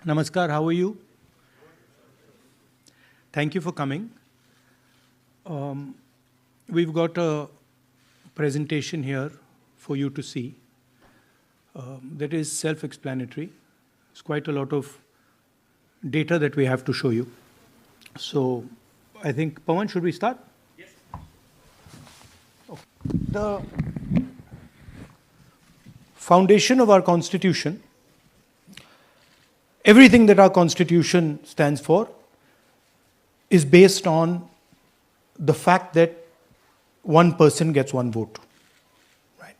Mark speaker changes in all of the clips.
Speaker 1: Namaskar, how are you? Thank you for coming. We've got a presentation here for you to see that is self-explanatory. It's quite a lot of data that we have to show you. So I think, Pawan, should we start?
Speaker 2: Yes.
Speaker 1: Okay. The foundation of our Constitution, everything that our Constitution stands for, is based on the fact that one person gets one vote. Right?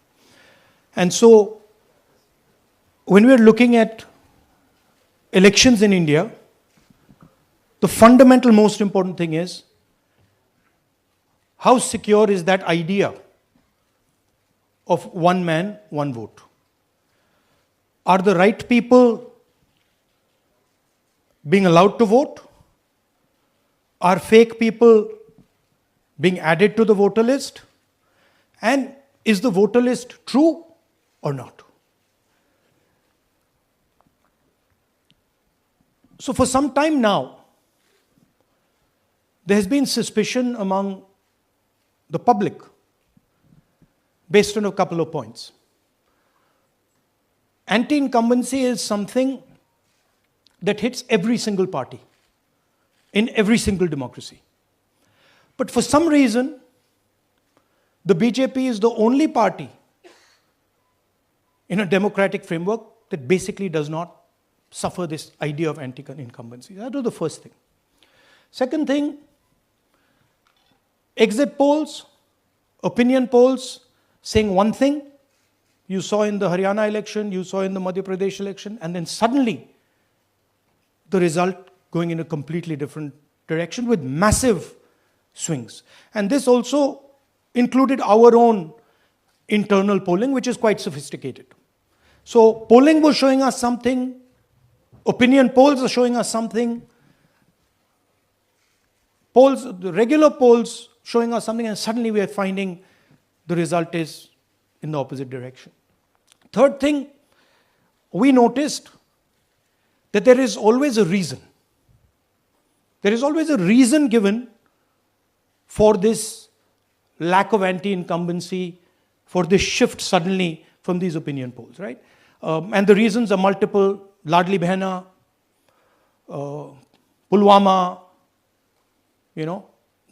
Speaker 1: And so, when we're looking at elections in India, the fundamental most important thing is how secure is that idea of one man, one vote? Are the right people being allowed to vote? Are fake people being added to the voter list? And is the voter list true or not? So for some time now, there has been suspicion among the public based on a couple of points. Anti-incumbency is something that hits every single party in every single democracy. But for some reason, the BJP is the only party in a democratic framework that basically does not suffer this idea of anti-incumbency. That was the first thing. Second thing, exit polls, opinion polls saying one thing, you saw in the Haryana election, you saw in the Madhya Pradesh election, and then suddenly the result going in a completely different direction with massive swings. And this also included our own internal polling, which is quite sophisticated. So polling was showing us something, opinion polls are showing us something, polls, the regular polls showing us something, and suddenly we are finding the result is in the opposite direction. Third thing, we noticed that there is always a reason. There is always a reason given for this lack of anti-incumbency, for this shift suddenly from these opinion polls, right? And the reasons are multiple: Ladli Behna, Pulwama,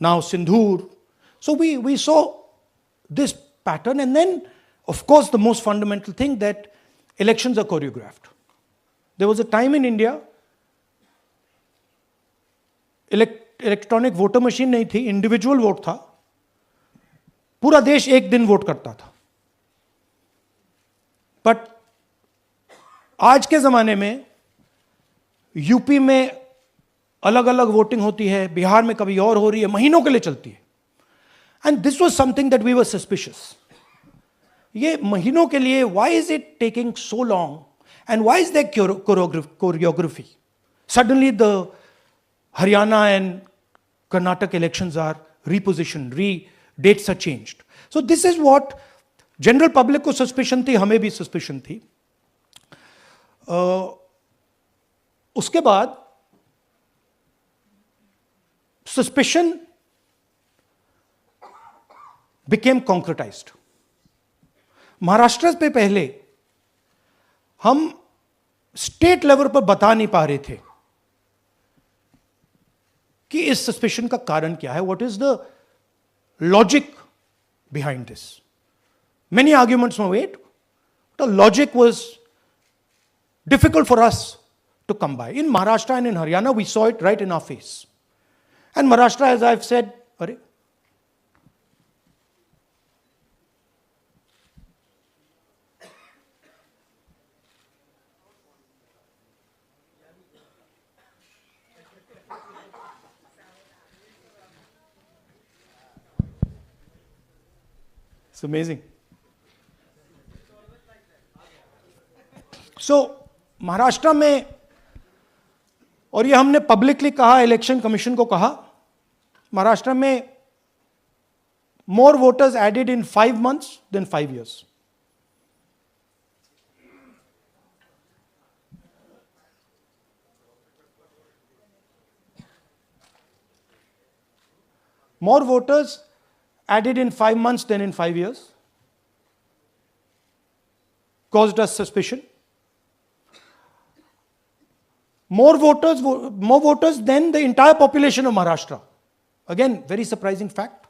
Speaker 1: now Sindhur. So we saw this pattern, and then, of course, the most fundamental thing, that elections are choreographed. There was a time in India, electronic voter machine नहीं थी, individual vote था, पूरा देश एक दिन vote करता था. But आज के जमाने में यूपी में अलग अलग वोटिंग होती है, बिहार में कभी और हो रही है, महीनों के लिए चलती है. And this was something that we were suspicious. ये महीनों के लिए, why is it taking so long, and why is there choreography? Suddenly the Haryana and Karnataka elections are repositioned, dates are changed. So this is what general public को suspicion थी, हमें भी suspicion थी. उसके बाद suspicion became concretized. महाराष्ट्र पे पहले हम स्टेट लेवल पर बता नहीं पा रहे थे कि इस सस्पेशन का कारण क्या है, what is the logic behind this. Many arguments में wait, the logic was difficult for us to come by. In Maharashtra and in Haryana we saw it right in our face. And Maharashtra, as I have said, अरे It's amazing. So, Maharashtra में, और ये हमने publicly कहा, election commission को कहा, महाराष्ट्र में more voters added in 5 months than 5 years. More voters added in 5 months than in 5 years. Caused us suspicion. More voters than the entire population of Maharashtra. Again, very surprising fact.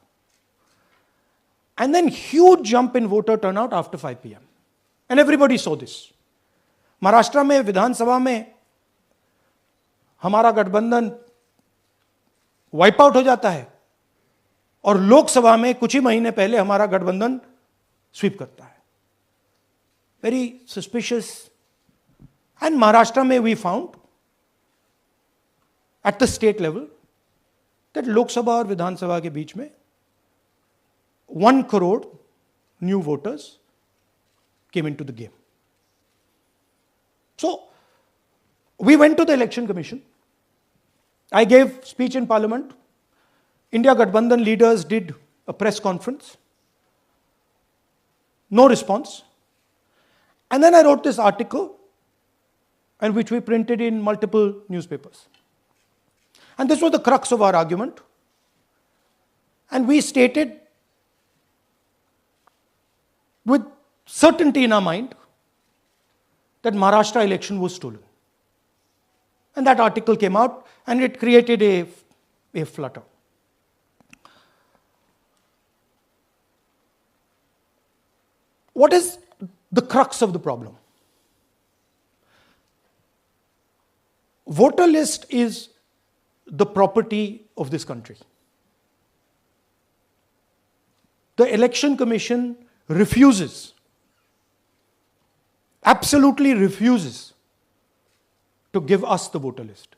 Speaker 1: And then huge jump in voter turnout after 5 p.m. And everybody saw this. Maharashtra में विधानसभा में हमारा गठबंधन wipe out हो जाता है और लोकसभा में कुछ ही महीने पहले हमारा गठबंधन स्वीप करता है. Very suspicious. एंड महाराष्ट्र में we found at the state level that Lok Sabha और विधानसभा के बीच में 1 crore new voters came into the game. So, we went to the election commission. I gave speech in parliament. India Gathbandhan leaders did a press conference. No response. And then I wrote this article, and which we printed in multiple newspapers. And this was the crux of our argument. And we stated with certainty in our mind that Maharashtra election was stolen. And that article came out and it created a flutter. What is the crux of the problem? Voter list is the property of this country. The Election Commission refuses, absolutely refuses to give us the voter list.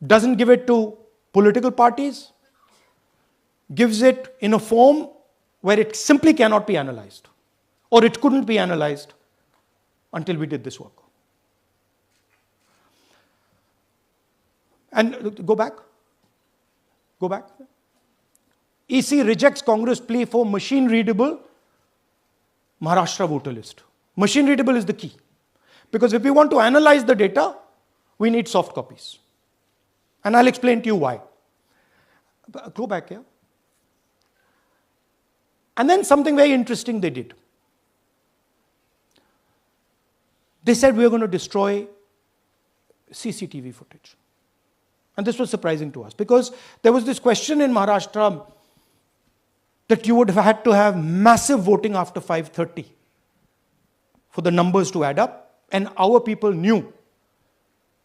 Speaker 1: Doesn't give it to political parties, gives it in a form where it simply cannot be analyzed, or it couldn't be analyzed until we did this work. And go back. EC rejects Congress plea for machine-readable Maharashtra voter list. Machine-readable is the key. Because if we want to analyze the data, we need soft copies. And I'll explain to you why. Go back here. And then something very interesting they did. They said we are going to destroy CCTV footage. And this was surprising to us because there was this question in Maharashtra that you would have had to have massive voting after 5:30 for the numbers to add up. And our people knew,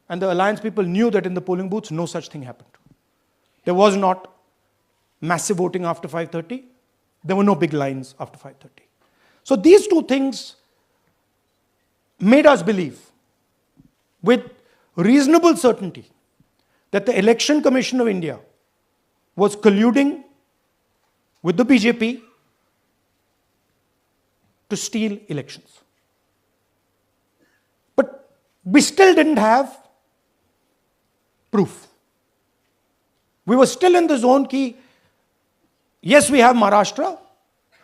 Speaker 1: and the alliance people knew that in the polling booths, no such thing happened. There was not massive voting after 5:30. There were no big lines after 5:30. So these two things made us believe with reasonable certainty that the Election Commission of India was colluding with the BJP to steal elections. But we still didn't have proof. We were still in the zone ki, yes, we have Maharashtra,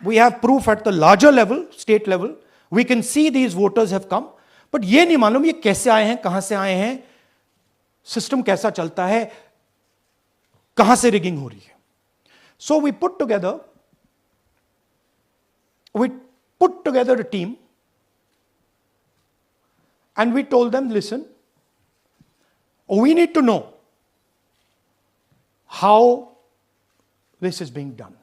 Speaker 1: we have proof at the larger level, state level, we can see these voters have come, but ये नहीं मालूम ये कैसे आए हैं, कहां से आए हैं, सिस्टम कैसा चलता है, कहां से रिगिंग हो रही है. So we put together a team and we told them, listen, we need to know how this is being done.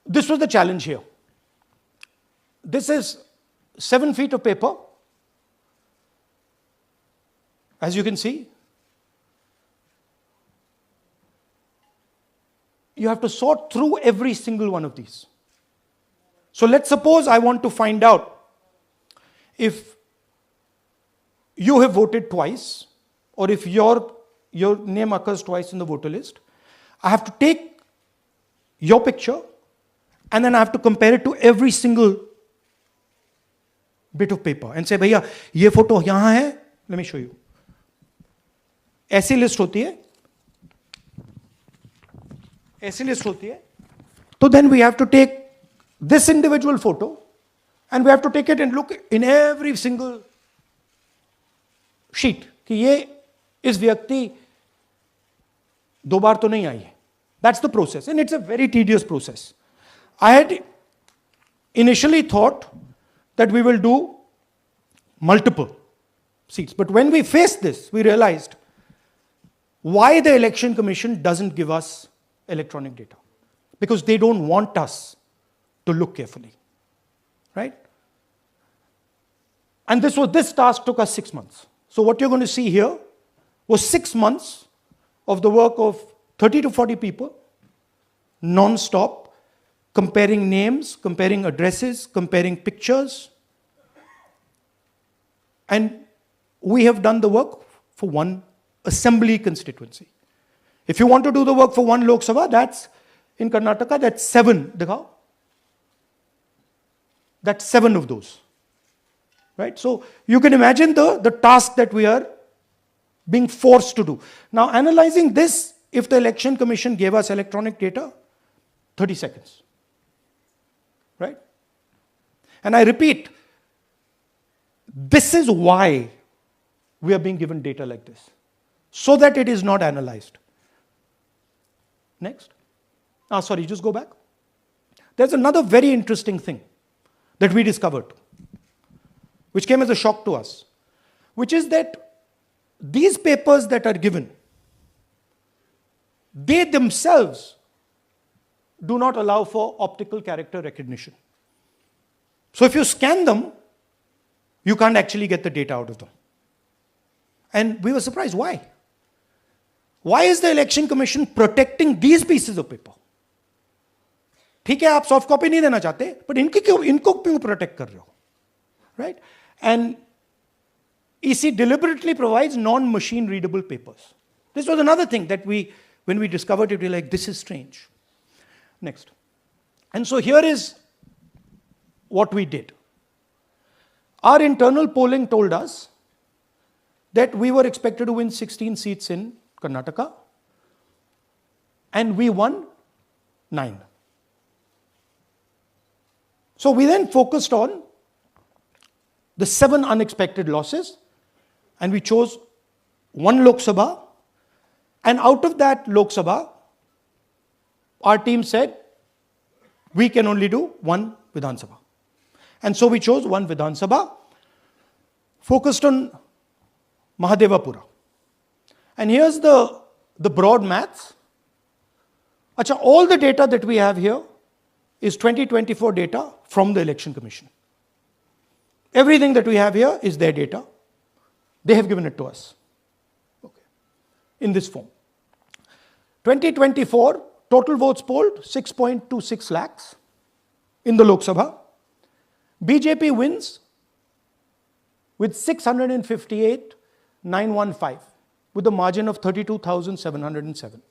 Speaker 1: This was the challenge here. This is 7 feet of paper. As you can see, you have to sort through every single one of these. So let's suppose I want to find out if you have voted twice or if your name occurs twice in the voter list. I have to take your picture and then I have to compare it to every single bit of paper and say, भैया ये photo यहां है, let me show you. ऐसी list होती है, ऐसी list होती है. So then we have to take this individual photo and we have to take it and look in every single sheet कि ये इस व्यक्ति 2 बार तो नहीं आई है. That's the process, and it's a very tedious process. I had initially thought that we will do multiple seats, but when we faced this, we realized why the Election Commission doesn't give us electronic data. Because they don't want us to look carefully, right? And this task took us 6 months. So what you're going to see here was 6 months of the work of 30 to 40 people, non-stop, comparing names, comparing addresses, comparing pictures. And we have done the work for one assembly constituency. If you want to do the work for one Lok Sabha, that's in Karnataka, that's 7. Dikhao. That's 7 of those. Right? So you can imagine the task that we are being forced to do. Now, analyzing this, if the Election Commission gave us electronic data, 30 seconds. Right? And I repeat, this is why we are being given data like this, so that it is not analyzed. Next. Sorry, just go back. There's another very interesting thing that we discovered, which came as a shock to us, which is that these papers that are given, they themselves do not allow for optical character recognition. So if you scan them, you can't actually get the data out of them. And we were surprised. Why? Why is the Election Commission protecting these pieces of paper? ठीक है, आप soft copy नहीं देना चाहते, but इनको क्यों protect कर रहे हो? Right? And EC deliberately provides non-machine readable papers. This was another thing that when we discovered it, we were like, this is strange. Next. And so here is what we did. Our internal polling told us that we were expected to win 16 seats in Karnataka, and we won 9. So we then focused on the 7 unexpected losses, and we chose 1 Lok Sabha, and out of that Lok Sabha, our team said, we can only do 1 Vidhan Sabha. And so we chose 1 Vidhan Sabha, focused on Mahadevapura. And here's the broad maths. Achha, all the data that we have here is 2024 data from the Election Commission. Everything that we have here is their data. They have given it to us. Okay. In this form. 2024, total votes polled, 6.26 lakhs in the Lok Sabha. BJP wins with 658,915 with a margin of 32,707.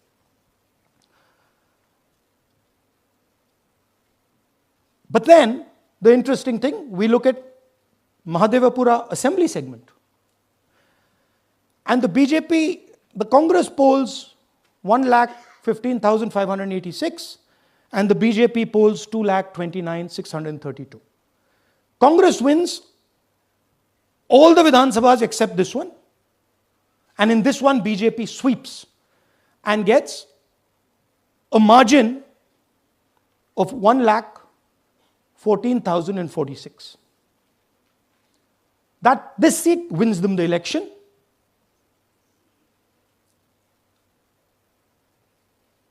Speaker 1: But then, the interesting thing, we look at Mahadevapura assembly segment. And the BJP, the Congress polls 1,15,586 and the BJP polls 2,29,632. Congress wins all the Vidhan Sabhas except this one. And in this one, BJP sweeps and gets a margin of 1,14,046. This seat wins them the election.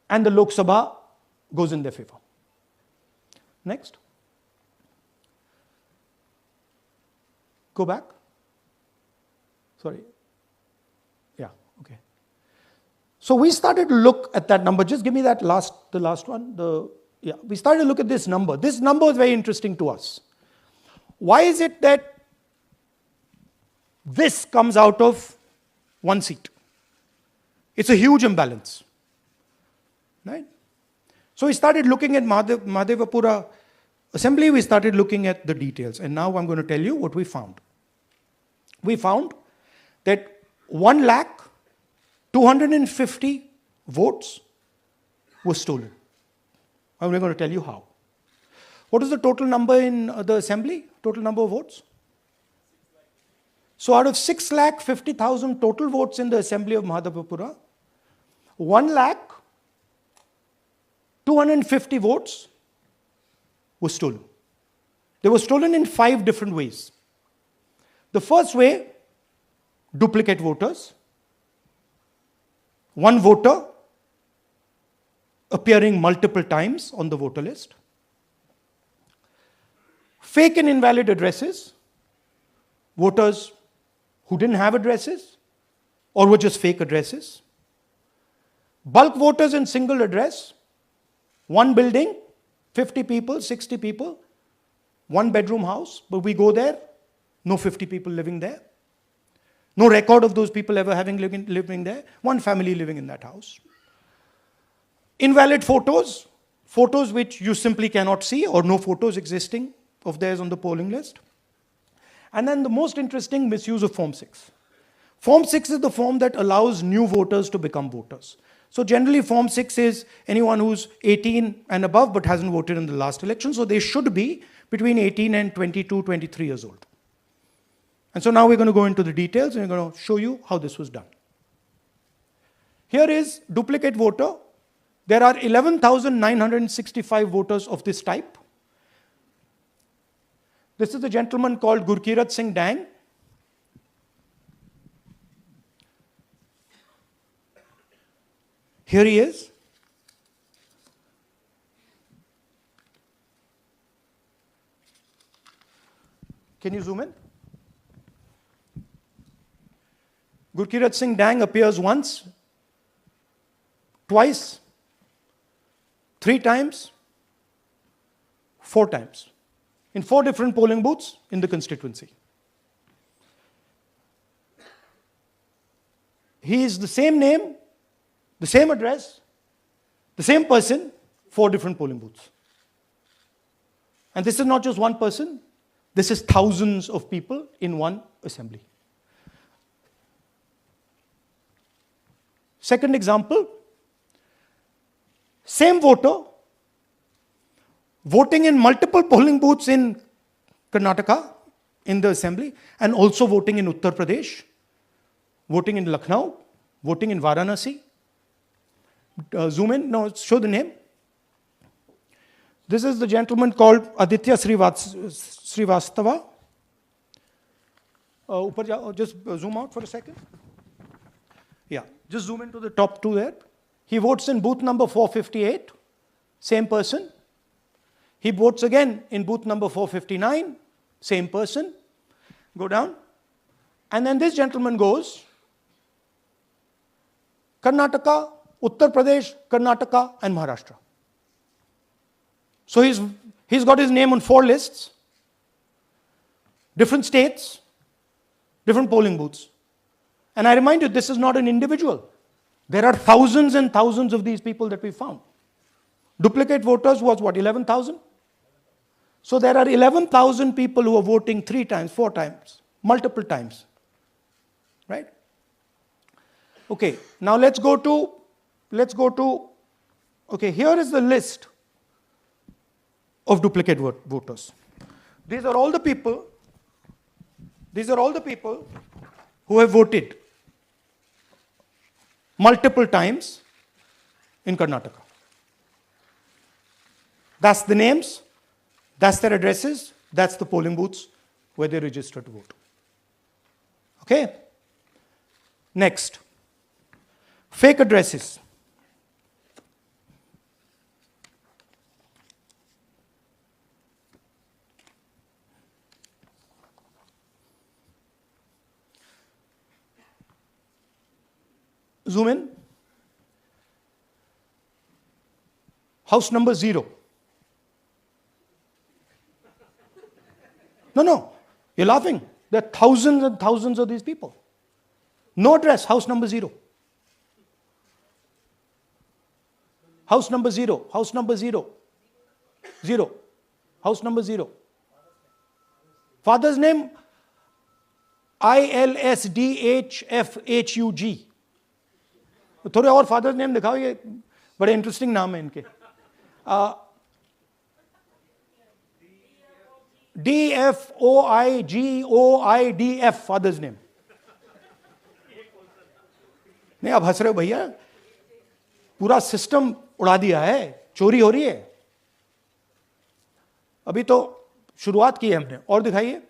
Speaker 1: And the Lok Sabha goes in their favor. Next. Go back. Sorry. Yeah, okay. So we started to look at that number. Just give me the last one. We started to look at this number. This number is very interesting to us. Why is it that this comes out of 1 seat? It's a huge imbalance. Right? So we started looking at Mahadevapura assembly, we started looking at the details. And now I'm going to tell you what we found. We found that 1,250,000 votes were stolen. I'm going to tell you how. What is the total number in the assembly? Total number of votes? So out of 6,50,000 total votes in the assembly of Mahadevapura, 1,250,000 votes were stolen. They were stolen in 5 different ways. The first way, duplicate voters. One voter appearing multiple times on the voter list. Fake and invalid addresses. Voters who didn't have addresses or were just fake addresses. Bulk voters in single address. One building, 50 people, 60 people, 1-bedroom house, but we go there, no 50 people living there. No record of those people ever having living there. One family living in that house. Invalid photos, photos which you simply cannot see or no photos existing of theirs on the polling list. And then the most interesting, misuse of Form 6. Form 6 is the form that allows new voters to become voters. So generally Form 6 is anyone who's 18 and above but hasn't voted in the last election. So they should be between 18 and 22, 23 years old. And so now we're going to go into the details and we're going to show you how this was done. Here is duplicate voter. There are 11,965 voters of this type. This is a gentleman called Gurkirat Singh Dang. Here he is. Can you zoom in? Gurkirat Singh Dang appears once, twice, 3 times, 4 times, in 4 different polling booths in the constituency. He is the same name, the same address, the same person, 4 different polling booths. And this is not just one person, this is thousands of people in one assembly. Second example, same voter voting in multiple polling booths in Karnataka in the assembly and also voting in Uttar Pradesh, voting in Lucknow, voting in Varanasi. Zoom in, no, show the name. This is the gentleman called Aditya Srivastava. Just zoom out for a second. Yeah, just zoom into the top 2 there. He votes in booth number 458, same person. He votes again in booth number 459, same person. Go down. And then this gentleman goes, Karnataka, Uttar Pradesh, Karnataka, and Maharashtra. So he's got his name on 4 lists, different states, different polling booths. And I remind you, this is not an individual. There are thousands and thousands of these people that we found. Duplicate voters was what, 11,000? So there are 11,000 people who are voting 3 times, 4 times, multiple times. Right? Okay, now let's go to, okay, here is the list of duplicate voters. These are all the people who have voted multiple times in Karnataka. That's the names, that's their addresses, that's the polling booths where they registered to vote. Okay? Next, fake addresses. Zoom in. House number 0. No, you're laughing. There are thousands and thousands of these people. No address, house number 0. House number 0, house number 0. 0. House number 0. Father's name, ILSDHFHUG. थोड़े और father's name दिखाओ, ये बड़े interesting नाम है इनके. DFOIGOIDF father's name. नहीं आप हंस रहे हो भैया. पूरा सिस्टम उड़ा दिया है, चोरी हो रही है। अभी तो शुरुआत की है हमने, और दिखाइए।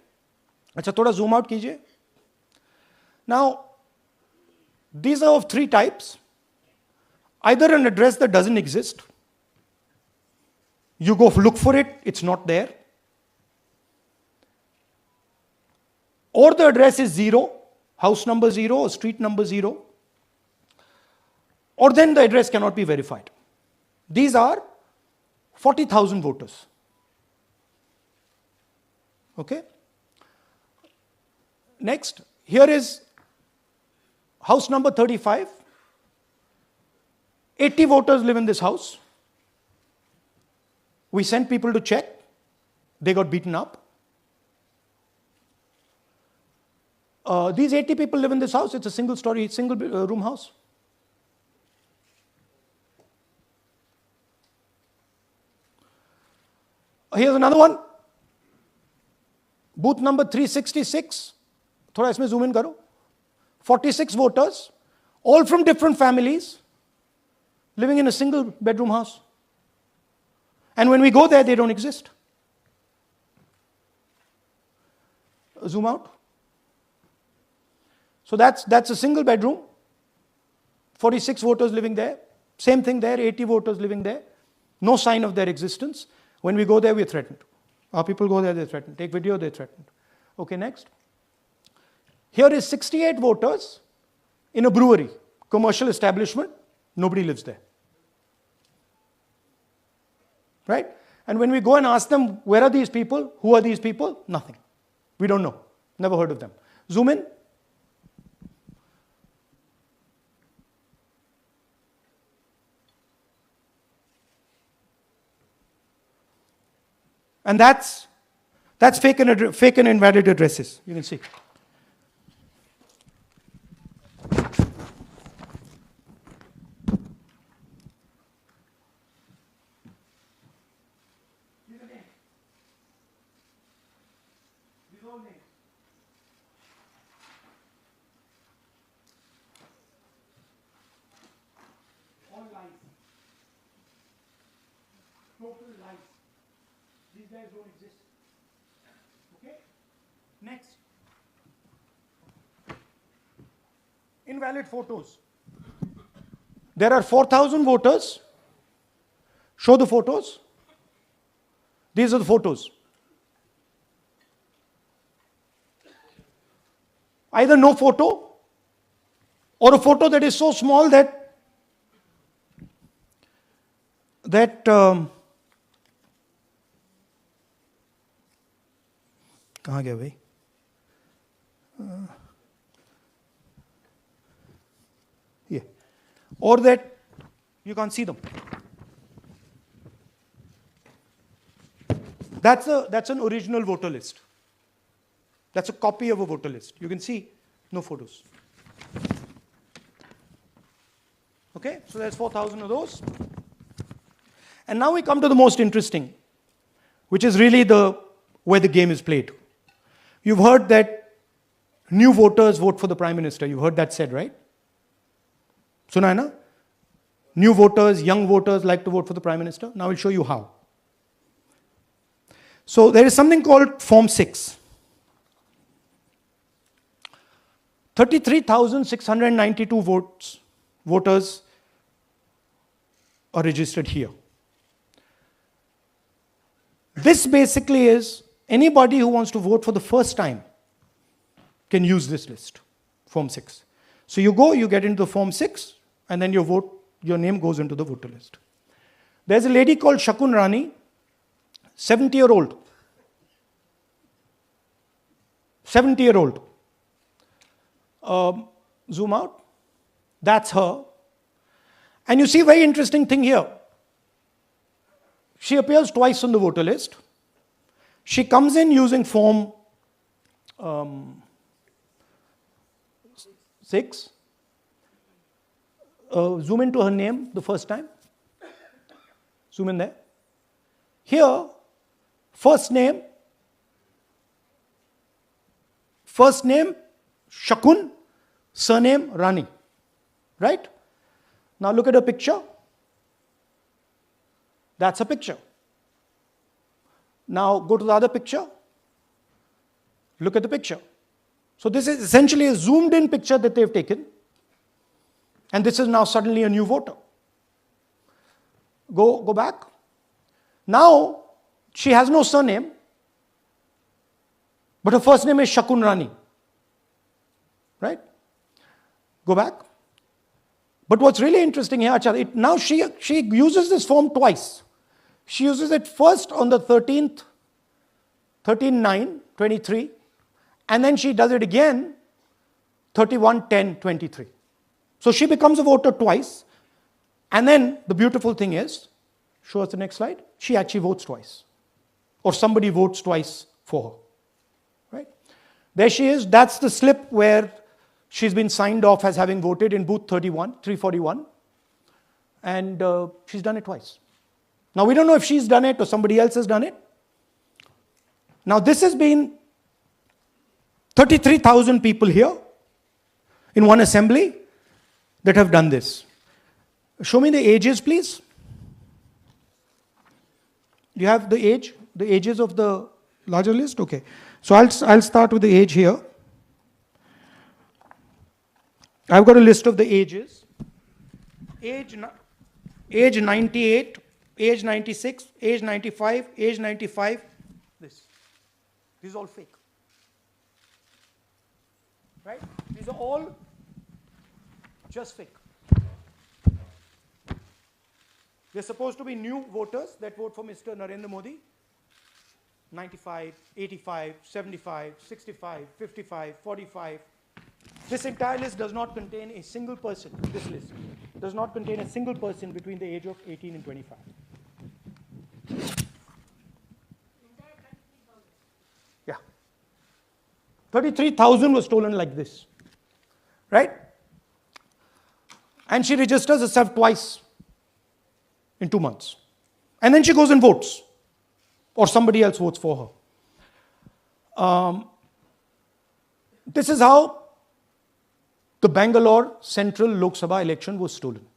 Speaker 1: अच्छा, थोड़ा जूम आउट कीजिए। Now these are of three types. Either an address that doesn't exist, you go look for it, it's not there, or the address is 0, house number 0 or street number 0, or then the address cannot be verified. These are 40,000 voters. Okay? Next, here is house number 35. 80 voters live in this house. We sent people to check. They got beaten up. These 80 people live in this house. It's a single story, single room house. Here's another one. Booth number 366. थोड़ा इसमें zoom in करो. 46 voters, all from different families, living in a single bedroom house. And when we go there, they don't exist. Zoom out. So that's a single bedroom, 46 voters living there. Same thing there, 80 voters living there. No sign of their existence. When we go there, we're threatened. Our people go there, they're threatened. Take video, they're threatened. Okay, next. Here is 68 voters in a brewery, commercial establishment. Nobody lives there. Right? And when we go and ask them, where are these people? Who are these people? Nothing. We don't know. Never heard of them. Zoom in. And that's fake and invalid addresses. You can see. Total lies. These guys don't exist. Okay? Next. Invalid photos. There are 4,000 voters. Show the photos. These are the photos. Either no photo or a photo that is so small that कहाँ गया भाई? Yeah. Or that you can't see them. That's an original voter list. That's a copy of a voter list. You can see no photos. Okay, so there's 4,000 of those. And now we come to the most interesting, which is really where the game is played. You've heard that new voters vote for the Prime Minister. You've heard that said, right? Suna hai na? New voters, young voters like to vote for the Prime Minister. Now I'll show you how. So there is something called Form 6. 33,692 voters are registered here. This basically is anybody who wants to vote for the first time can use this list, Form 6. So you go, you get into the Form 6, and then your name goes into the voter list. There's a lady called Shakun Rani, 70-year-old. 70-year-old. Zoom out. That's her. And you see a very interesting thing here. She appears twice on the voter list. She comes in using Form 6. Zoom into her name the first time. Zoom in there. Here, first name Shakun, surname Rani. Right? Now look at her picture. That's a picture. Now go to the other picture. Look at the picture. So this is essentially a zoomed in picture that they've taken. And this is now suddenly a new voter. Go back. Now, she has no surname, but her first name is Shakun Rani. Right? Go back. But what's really interesting here, now she uses this form twice. She uses it first on the 13th, 13/9/23, and then she does it again 31/10/23. So she becomes a voter twice, and then the beautiful thing is, show us the next slide, she actually votes twice. Or somebody votes twice for her. Right? There she is, that's the slip where she's been signed off as having voted in booth 341, and she's done it twice. Now we don't know if she's done it or somebody else has done it. Now this has been 33,000 people here in one assembly that have done this. Show me the ages, please. Do you have the ages of the larger list? Okay. So I'll start with the age here. I've got a list of the ages. Age 98, age 96, age 95, age 95. This is all fake. Right? These are all just fake. They're supposed to be new voters that vote for Mr. Narendra Modi. 95, 85, 75, 65, 55, 45. This entire list does not contain a single person. This list does not contain a single person between the age of 18 and 25. Yeah. 33,000 was stolen like this. Right? And she registers herself twice in 2 months. And then she goes and votes. Or somebody else votes for her. This is how the Bangalore Central Lok Sabha election was stolen.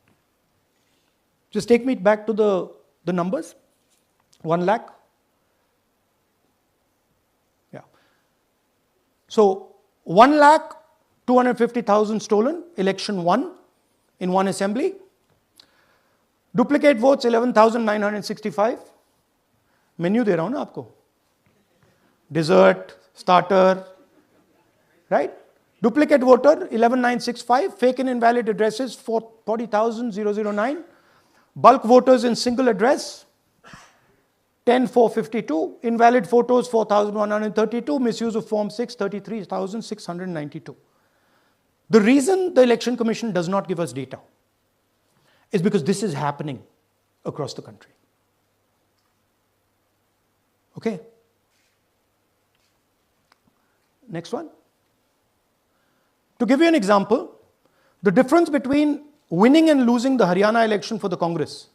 Speaker 1: Just take me back to the numbers. 1 lakh. Yeah. So 1,250,000 stolen, election won in one assembly. Duplicate votes 11,965. Menu दे रहा हूं ना आपको. Dessert, starter, right? Duplicate voter 11,965. Fake and invalid addresses 40,009. Bulk voters in single address 10,452. Invalid photos 4,132. Misuse of Form 6 33,692. The reason the Election Commission does not give us data is because this is happening across the country. Okay. Next one. To give you an example, the difference between winning and losing the Haryana election for the Congress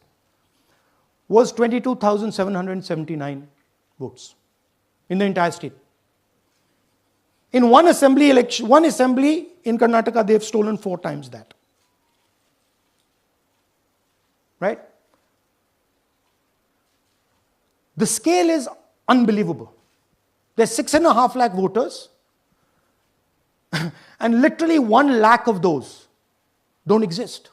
Speaker 1: was 22,779 votes in the entire state. In one assembly in Karnataka, they've stolen 4 times that. Right? The scale is unbelievable. There's 6.5 lakh voters, and literally 1 lakh of those don't exist.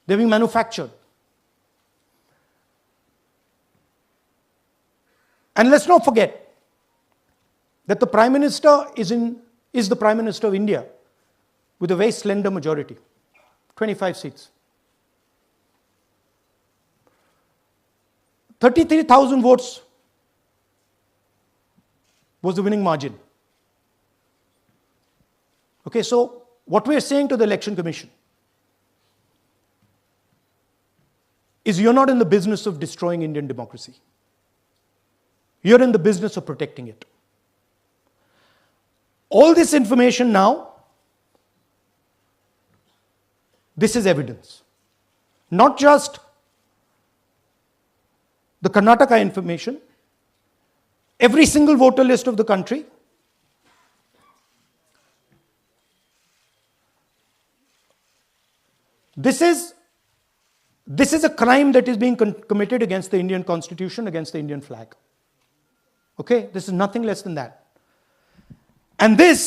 Speaker 1: They're being manufactured. And let's not forget that the Prime Minister is the Prime Minister of India with a very slender majority, 25 seats. 33,000 votes was the winning margin. Okay, so what we are saying to the Election Commission is you're not in the business of destroying Indian democracy. You're in the business of protecting it. All this information now, this is evidence. Not just the Karnataka information, every single voter list of the country. This This is a crime that is being committed against the Indian Constitution, against the Indian flag. Okay? This is nothing less than that. And this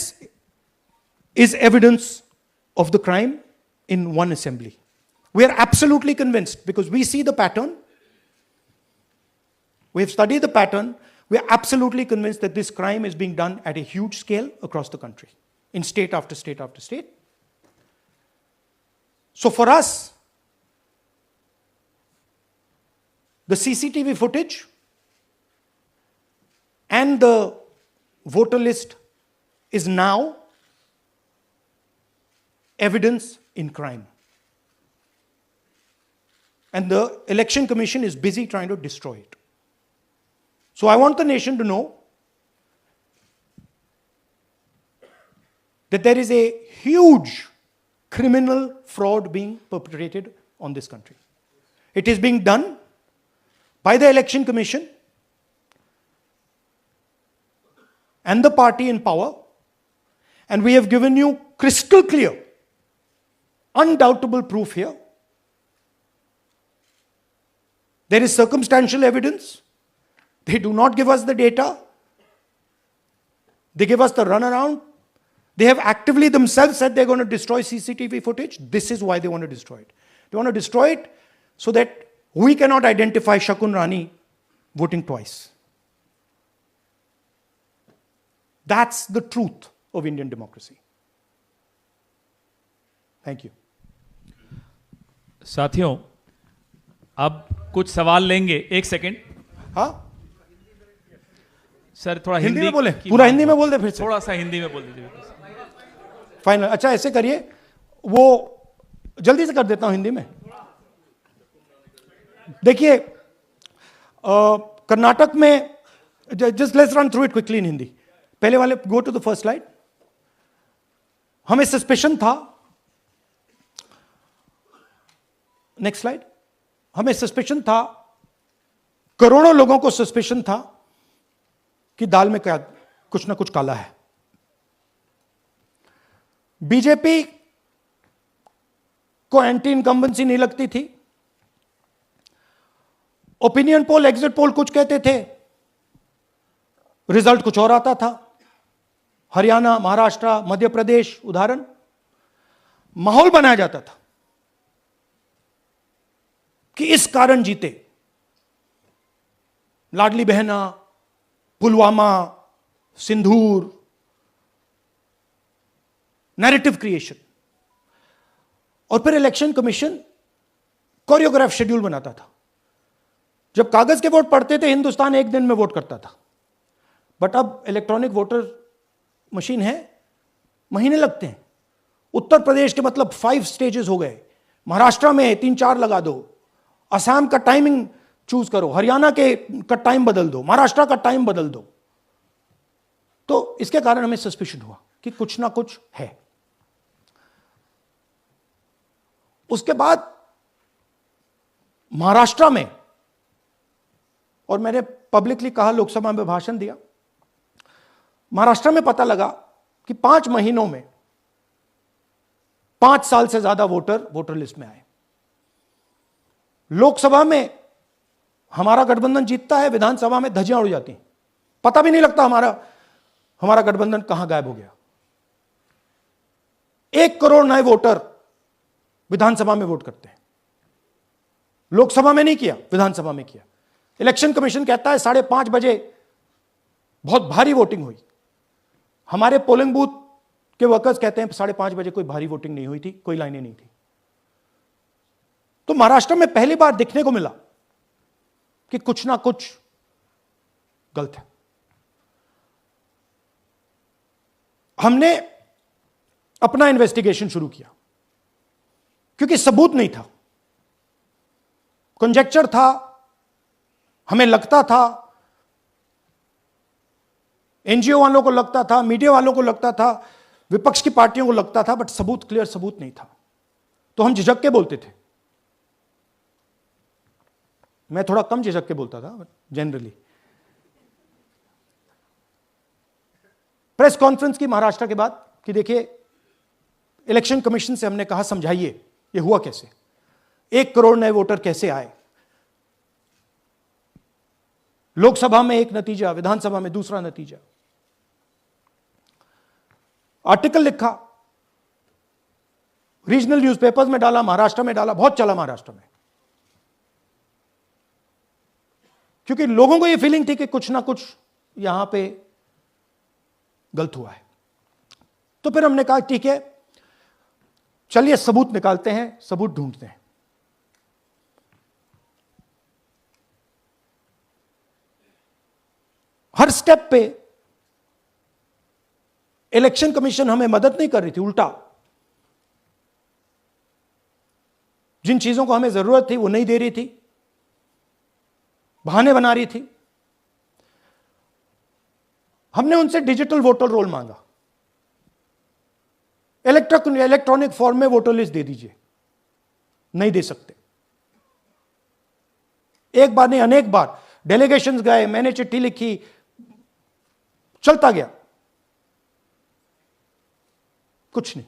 Speaker 1: is evidence of the crime in one assembly. We are absolutely convinced because we see the pattern. We have studied the pattern. We are absolutely convinced that this crime is being done at a huge scale across the country, in state after state after state. So for us, the CCTV footage and the voter list is now evidence in crime. And the Election Commission is busy trying to destroy it. So I want the nation to know that there is a huge criminal fraud being perpetrated on this country. It is being done by the Election Commission and the party in power, and we have given you crystal clear, undoubtable proof here. There is circumstantial evidence. They do not give us the data. They give us the runaround. They have actively themselves said they're going to destroy CCTV footage. This is why they want to destroy it. They want to destroy it so that we cannot identify Shakun Rani voting twice. That's the truth of Indian democracy. Thank you.
Speaker 2: साथियों, अब कुछ सवाल लेंगे. एक second.
Speaker 1: हाँ,
Speaker 2: sir थोड़ा
Speaker 1: हिंदी में बोले, पूरा हिंदी में बोल दे, फिर से
Speaker 2: थोड़ा सा हिंदी में बोल दीजिए.
Speaker 1: फाइनल. अच्छा ऐसे करिए, वो जल्दी से कर देता हूं हिंदी में. देखिए, कर्नाटक में, just let's run through it quickly in Hindi. पहले वाले, go to the first slide. हमें सस्पेशन था, नेक्स्ट स्लाइड. हमें सस्पेशन था, करोड़ों लोगों को सस्पेशन था कि दाल में क्या कुछ ना कुछ काला है. बीजेपी को एंटी इनकम्बेंसी नहीं लगती थी. ओपिनियन पोल, एग्जिट पोल कुछ कहते थे, रिजल्ट कुछ और आता था. हरियाणा, महाराष्ट्र, मध्य प्रदेश उदाहरण, माहौल बनाया जाता था कि इस कारण जीते. लाडली बहना, पुलवामा, सिंदूर, नैरेटिव क्रिएशन. और फिर इलेक्शन कमीशन कोरियोग्राफ शेड्यूल बनाता था. जब कागज के वोट पड़ते थे, हिंदुस्तान एक दिन में वोट करता था. बट अब इलेक्ट्रॉनिक वोटर मशीन है, महीने लगते हैं. उत्तर प्रदेश के मतलब 5 स्टेजेस हो गए. महाराष्ट्र में 3-4 लगा दो. असम का टाइमिंग चूज करो, हरियाणा के का टाइम बदल दो, महाराष्ट्र का टाइम बदल दो. तो इसके कारण हमें सस्पिशन हुआ कि कुछ ना कुछ है. उसके बाद महाराष्ट्र में, और मैंने पब्लिकली कहा, लोकसभा में भाषण दिया, महाराष्ट्र में पता लगा कि 5 महीनों में 5 साल से ज्यादा वोटर लिस्ट में आए. लोकसभा में हमारा गठबंधन जीतता है, विधानसभा में धज्जियां उड़ जाती हैं. पता भी नहीं लगता हमारा गठबंधन कहां गायब हो गया. 1 करोड़ नए वोटर विधानसभा में वोट करते हैं. लोकसभा में नहीं किया, विधानसभा में किया. इलेक्शन कमीशन कहता है 5:30 बजे बहुत भारी वोटिंग हुई. हमारे पोलिंग बूथ के वर्कर्स कहते हैं 5:30 बजे कोई भारी वोटिंग नहीं हुई थी, कोई लाइनें नहीं थी. तो महाराष्ट्र में पहली बार दिखने को मिला कि कुछ ना कुछ गलत है. हमने अपना इन्वेस्टिगेशन शुरू किया क्योंकि सबूत नहीं था, कंजेक्चर था. हमें लगता था, एनजीओ वालों को लगता था, मीडिया वालों को लगता था, विपक्ष की पार्टियों को लगता था, बट सबूत, क्लियर सबूत नहीं था. तो हम झिझक के बोलते थे. मैं थोड़ा कम झिझक के बोलता था जनरली. प्रेस कॉन्फ्रेंस की महाराष्ट्र के बाद कि देखिए, इलेक्शन कमीशन से हमने कहा समझाइए ये हुआ कैसे. 1 करोड़ नए वोटर कैसे आए? लोकसभा में एक नतीजा, विधानसभा में दूसरा नतीजा। आर्टिकल लिखा, रीजनल न्यूज़पेपर्स में डाला, महाराष्ट्र में डाला, बहुत चला महाराष्ट्र में, क्योंकि लोगों को यह फीलिंग थी कि कुछ ना कुछ यहां पे गलत हुआ है। तो फिर हमने कहा ठीक है, चलिए सबूत निकालते हैं, सबूत ढूंढते हैं। हर स्टेप पे इलेक्शन कमीशन हमें मदद नहीं कर रही थी, उल्टा जिन चीजों को हमें जरूरत थी वो नहीं दे रही थी, बहाने बना रही थी। हमने उनसे डिजिटल वोटर रोल मांगा, इलेक्ट्रॉनिक फॉर्म में वोटर लिस्ट दे दीजिए, नहीं दे सकते। एक बार नहीं, अनेक बार डेलीगेशंस गए, मैंने चिट्ठी लिखी, चलता गया, कुछ नहीं।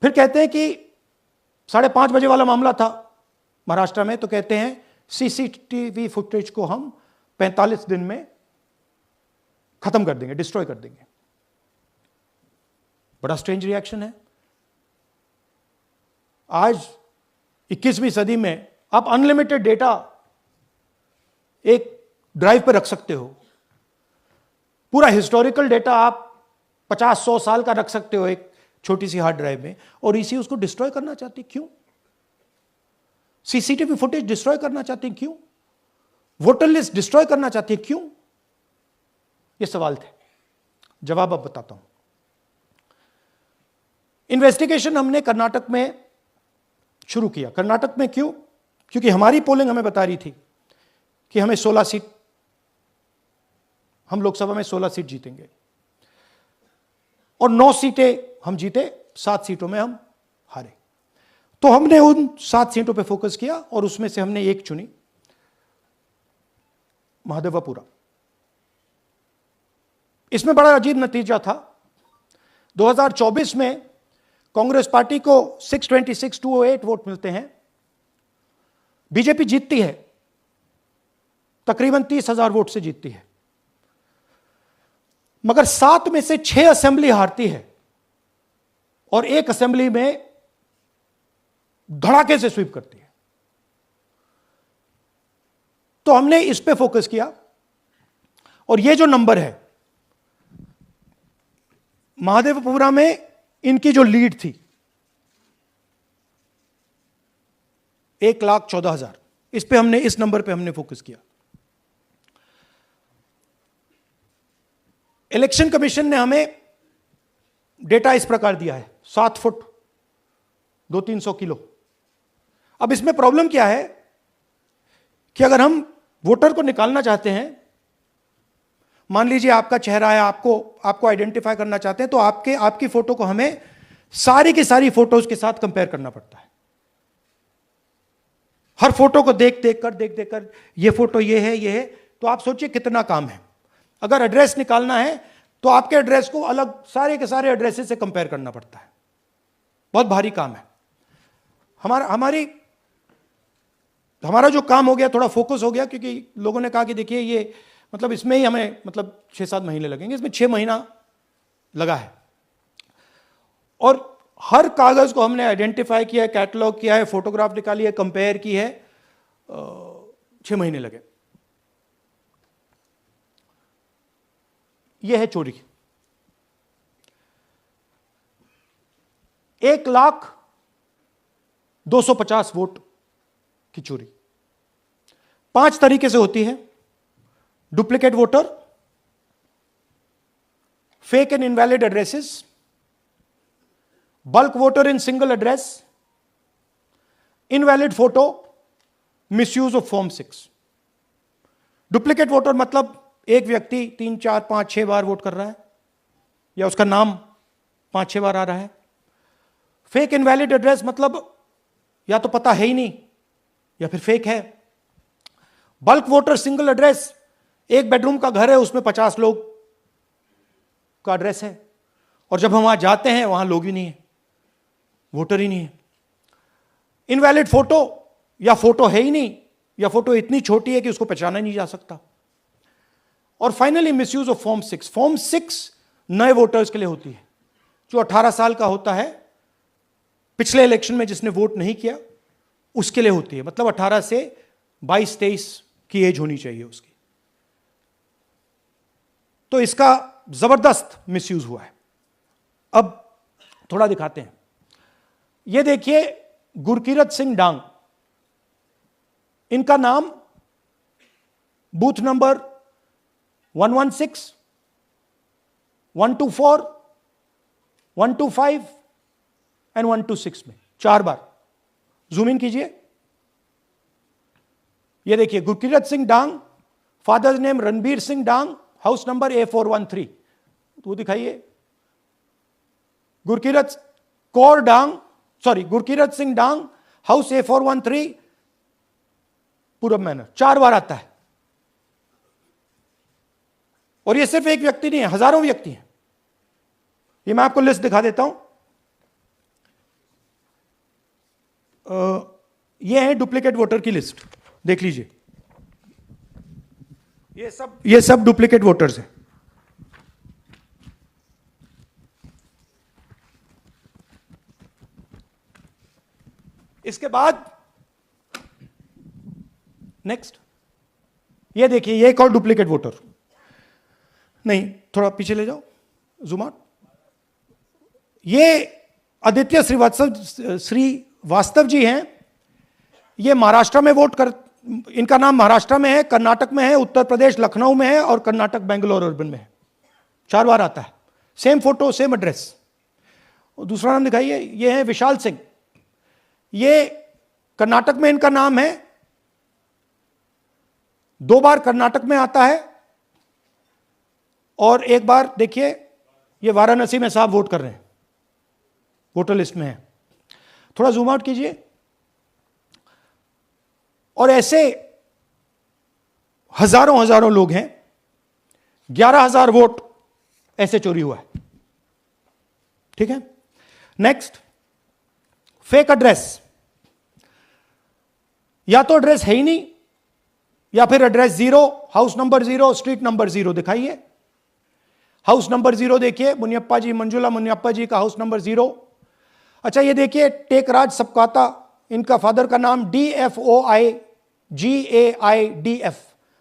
Speaker 1: फिर कहते हैं कि 5:30 बजे वाला मामला था महाराष्ट्र में, तो कहते हैं सीसीटीवी फुटेज को हम 45 दिन में खत्म कर देंगे, डिस्ट्रॉय कर देंगे। बड़ा स्ट्रेंज रिएक्शन है। आज 21वीं सदी में आप अनलिमिटेड डेटा एक ड्राइव पर रख सकते हो, पूरा हिस्टोरिकल डेटा आप 50-100 साल का रख सकते हो एक छोटी सी हार्ड ड्राइव में, और इसी उसको डिस्ट्रॉय करना चाहती, क्यों? सीसीटीवी फुटेज डिस्ट्रॉय करना चाहती, क्यों? वोटर लिस्ट डिस्ट्रॉय करना चाहती है, क्यों? ये सवाल थे, जवाब अब बताता हूं। इन्वेस्टिगेशन हमने कर्नाटक में शुरू किया। कर्नाटक में क्यों? क्योंकि हमारी पोलिंग हमें बता रही थी कि हमें 16 सीट, हम लोकसभा में 16 सीट जीतेंगे, और 9 सीटें हम जीते, 7 सीटों में हम हारे। तो हमने उन 7 सीटों पे फोकस किया, और उसमें से हमने एक चुनी, महादेवपुरा। इसमें बड़ा अजीब नतीजा था। 2024 में कांग्रेस पार्टी को 626-208 वोट मिलते हैं, बीजेपी जीतती है, तकरीबन 30,000 वोट से जीतती है, मगर 7 में से 6 असेंबली हारती है, और एक असेंबली में धड़ाके से स्वीप करती है। तो हमने इस पे फोकस किया, और ये जो नंबर है, महादेवपुरा में इनकी जो लीड थी 1,14,000, इस पे हमने, इस नंबर पे हमने फोकस किया। इलेक्शन कमीशन ने हमें डेटा इस प्रकार दिया है, 7 फुट 200-300 किलो। अब इसमें प्रॉब्लम क्या है कि अगर हम वोटर को निकालना चाहते हैं, मान लीजिए आपका चेहरा है, आपको आइडेंटिफाई करना चाहते हैं, तो आपकी फोटो को हमें सारी की सारी फोटोज के साथ कंपेयर करना पड़ता है। हर फोटो को देख देख कर ये फोटो ये है, तो आप सोचिए कितना काम है। अगर एड्रेस निकालना है तो आपके एड्रेस को अलग सारे के सारे एड्रेसेस से कंपेयर करना पड़ता है, बहुत भारी काम है। हमारा जो काम हो गया, थोड़ा फोकस हो गया, क्योंकि लोगों ने कहा कि देखिए ये मतलब इसमें ही हमें मतलब 6-7 महीने लगेंगे, इसमें 6 महीना लगा है, और हर कागज को हमने आइडेंटिफाई किया है, कैटलॉग किया है, फोटोग्राफ निकाली है, कंपेयर की है, 6 महीने लगे। यह है चोरी। 1,02,50 वोट की चोरी 5 तरीके से होती है: duplicate voter, fake and invalid addresses, bulk voter in single address, invalid photo, misuse of form 6। Duplicate voter मतलब एक व्यक्ति 3, 4, 5, 6 बार वोट कर रहा है, या उसका नाम 5-6 बार आ रहा है। फेक इनवैलिड एड्रेस मतलब या तो पता है ही नहीं, या फिर फेक है। बल्क वोटर सिंगल एड्रेस, एक बेडरूम का घर है, उसमें 50 लोग का एड्रेस है, और जब हम वहां जाते हैं वहां लोग ही नहीं है, वोटर ही नहीं है। इनवैलिड फोटो, या फोटो है ही नहीं, या फोटो इतनी छोटी है कि उसको पहचाना नहीं जा सकता। और finally misuse of form 6। Form 6 नए वोटर्स के लिए होती है, जो 18 साल का होता है, पिछले इलेक्शन में जिसने वोट नहीं किया उसके लिए होती है। मतलब 18 से 22-23 की एज होनी चाहिए उसकी। तो इसका जबरदस्त मिसयूज हुआ है। अब थोड़ा दिखाते हैं। यह देखिए गुरकीरत सिंह डांग, इनका नाम बूथ नंबर 116, 124, 125 एंड 126 में 4 बार। जूम इन कीजिए। यह देखिए गुरकीरत सिंह डांग, फादर्स नेम रणबीर सिंह डांग, हाउस नंबर A413। तो दिखाइए गुरकीरत कौर डांग, सॉरी गुरकीरत सिंह डांग, हाउस A413, पूरब मैनर। 4 बार आता है। और यह सिर्फ एक व्यक्ति नहीं है, हजारों व्यक्ति हैं। ये मैं आपको लिस्ट दिखा देता हूं। ये है डुप्लीकेट वोटर की लिस्ट, देख लीजिए। ये सब डुप्लीकेट वोटर्स हैं। इसके बाद नेक्स्ट, ये देखिए, ये एक और डुप्लीकेट वोटर। नहीं, थोड़ा पीछे ले जाओ, जूम आउट। ये आदित्य श्रीवास्तव जी हैं। ये महाराष्ट्र में वोट कर, इनका नाम महाराष्ट्र में है, कर्नाटक में है, उत्तर प्रदेश लखनऊ में है, और कर्नाटक बेंगलोर अर्बन में है। 4 बार आता है। Same photo, same address. दूसरा नाम दिखाइए। ये है विशाल सिंह। ये कर्नाटक में इनका नाम है, 2 बार कर्नाटक में आता है, और 1 बार देखिए ये वाराणसी में साहब वोट कर रहे हैं, वोटर लिस्ट में है। थोड़ा जूम आउट कीजिए। और ऐसे हजारों लोग हैं। 11,000 वोट ऐसे चोरी हुआ है। ठीक है। Next, fake address. या तो एड्रेस है ही नहीं, या फिर address 0, house number 0, street number 0। दिखाइए हाउस नंबर 0, देखिए मुनियप्पा जी, मंजुला मुनियप्पा जी का हाउस नंबर 0। अच्छा, ये देखिए टेकराज सबकाता, इनका फादर का नाम DFOIGAIDF,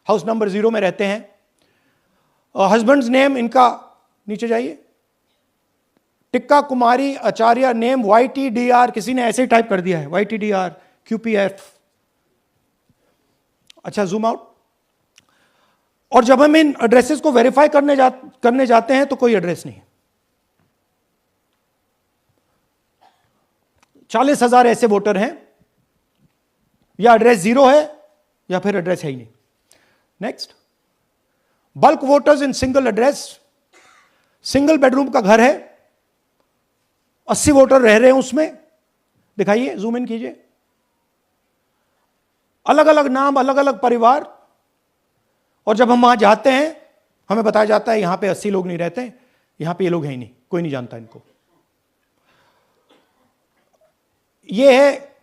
Speaker 1: हाउस नंबर 0 में रहते हैं। हस्बैंड्स नेम इनका, नीचे जाइए, टिक्का कुमारी आचार्य, नेम YTDR, किसी ने ऐसे ही टाइप कर दिया है, YTDR QPF। अच्छा, जूम आउट। और जब हम इन एड्रेसेस को वेरीफाई करने जाते हैं तो कोई एड्रेस नहीं है। 40,000 ऐसे वोटर हैं, या एड्रेस 0 है, या फिर एड्रेस है ही नहीं। Next, bulk voters in single address. Single bedroom का घर है, 80 वोटर रह रहे हैं उसमें। दिखाइए, जूम इन कीजिए। अलग अलग नाम, अलग अलग परिवार। और जब हम वहां जाते हैं हमें बताया जाता है यहां पे 80 लोग नहीं रहते, यहां पे ये लोग हैं ही नहीं, कोई नहीं जानता इनको। ये है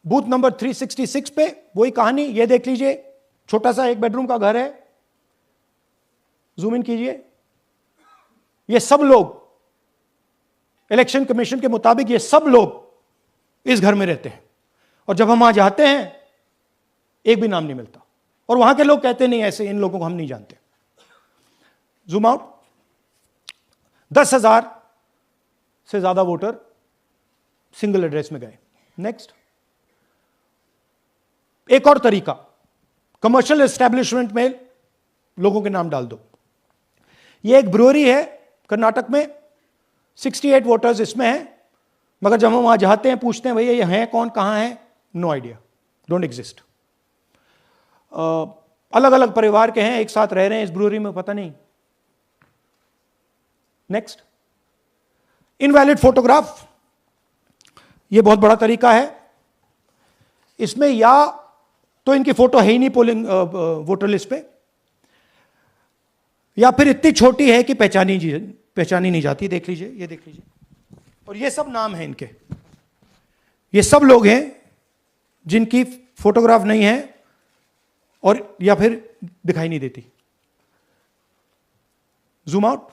Speaker 1: बूथ नंबर 366 पे वही कहानी। ये देख लीजिए, छोटा सा 1 बेडरूम का घर है। जूम इन कीजिए। ये सब लोग इलेक्शन कमीशन के मुताबिक, ये सब लोग इस घर में रहते हैं। और जब हम वहां जाते हैं एक भी नाम नहीं मिलता, और वहां के लोग कहते नहीं, ऐसे इन लोगों को हम नहीं जानते। Zoom out. 10,000 से ज्यादा वोटर सिंगल एड्रेस में गए। नेक्स्ट, एक और तरीका, कमर्शियल एस्टेब्लिशमेंट में लोगों के नाम डाल दो। ये एक ब्रूअरी है कर्नाटक में, 68 वोटर्स इसमें हैं, मगर जब हम वहां जाते हैं पूछते हैं भैया ये हैं कौन, कहां है, नो आइडिया, डोंट एग्जिस्ट। अलग अलग परिवार के हैं, एक साथ रह रहे हैं इस ब्रूअरी में, पता नहीं। Next, invalid photograph. यह बहुत बड़ा तरीका है। इसमें या तो इनकी फोटो है ही नहीं पोलिंग वोटर लिस्ट पे, या फिर इतनी छोटी है कि पहचानी नहीं जाती। देख लीजिए, ये देख लीजिए। और ये सब नाम है इनके, ये सब लोग हैं जिनकी फोटोग्राफ नहीं है और या फिर दिखाई नहीं देती। जूम आउट,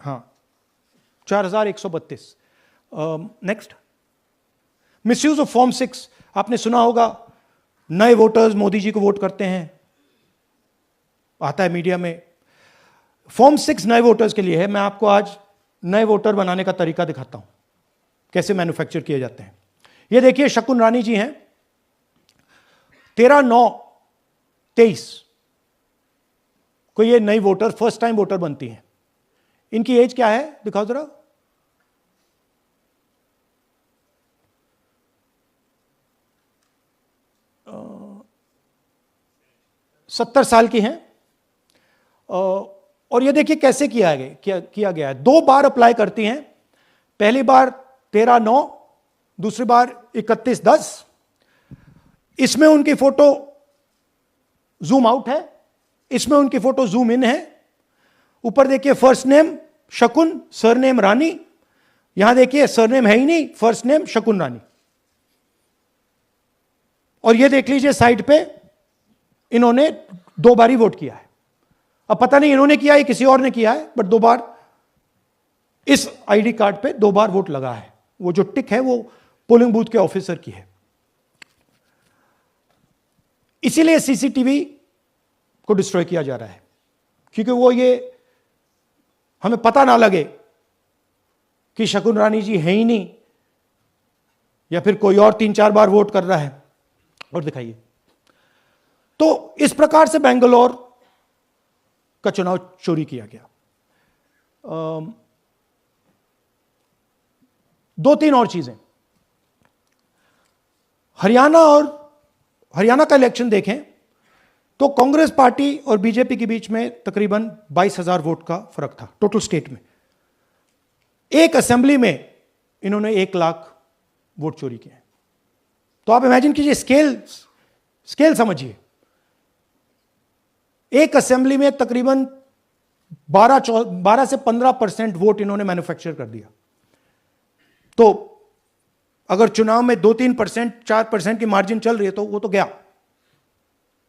Speaker 1: हाँ, 4132। Next, misuse of form 6। आपने सुना होगा नए वोटर्स मोदी जी को वोट करते हैं, आता है मीडिया में। फॉर्म 6 नए वोटर्स के लिए है। मैं आपको आज नए वोटर बनाने का तरीका दिखाता हूं, कैसे मैन्युफैक्चर किए जाते हैं। ये देखिए, शकुन रानी जी हैं, 13/9/23 को ये नई वोटर, फर्स्ट टाइम वोटर बनती हैं। इनकी एज क्या है, दिखाओ जरा। 70 साल की हैं। और ये देखिए कैसे किया गया है। 2 बार अप्लाई करती हैं। पहली बार 13/9, दूसरी बार 31/10। इसमें उनकी फोटो जूम आउट है, इसमें उनकी फोटो जूम इन है। ऊपर देखिए फर्स्ट नेम शकुन, सरनेम रानी। यहां देखिए सरनेम है ही नहीं, फर्स्ट नेम शकुन रानी। और ये देख लीजिए साइड पे इन्होंने 2 बार ही वोट किया है। अब पता नहीं इन्होंने किया है किसी और ने किया है, बट 2 बार इस आईडी कार्ड पे 2 बार वोट लगा है। वो जो टिक है वो पोलिंग बूथ के ऑफिसर की है। इसीलिए सीसीटीवी को डिस्ट्रॉय किया जा रहा है, क्योंकि वो ये हमें पता ना लगे कि शकुन रानी जी है ही नहीं या फिर कोई और 3-4 बार वोट कर रहा है। और दिखाइए, तो इस प्रकार से बेंगलोर का चुनाव चोरी किया गया। 2-3 और चीजें। हरियाणा का इलेक्शन देखें तो कांग्रेस पार्टी और बीजेपी के बीच में तकरीबन 22,000 वोट का फर्क था टोटल स्टेट में। एक असेंबली में इन्होंने 1 लाख वोट चोरी किए। तो आप इमेजिन कीजिए, स्केल समझिए। एक असेंबली में तकरीबन 12 से 15% वोट इन्होंने मैन्युफैक्चर कर दिया। तो अगर चुनाव में 2-3%, 4% की मार्जिन चल रही है तो वो तो गया,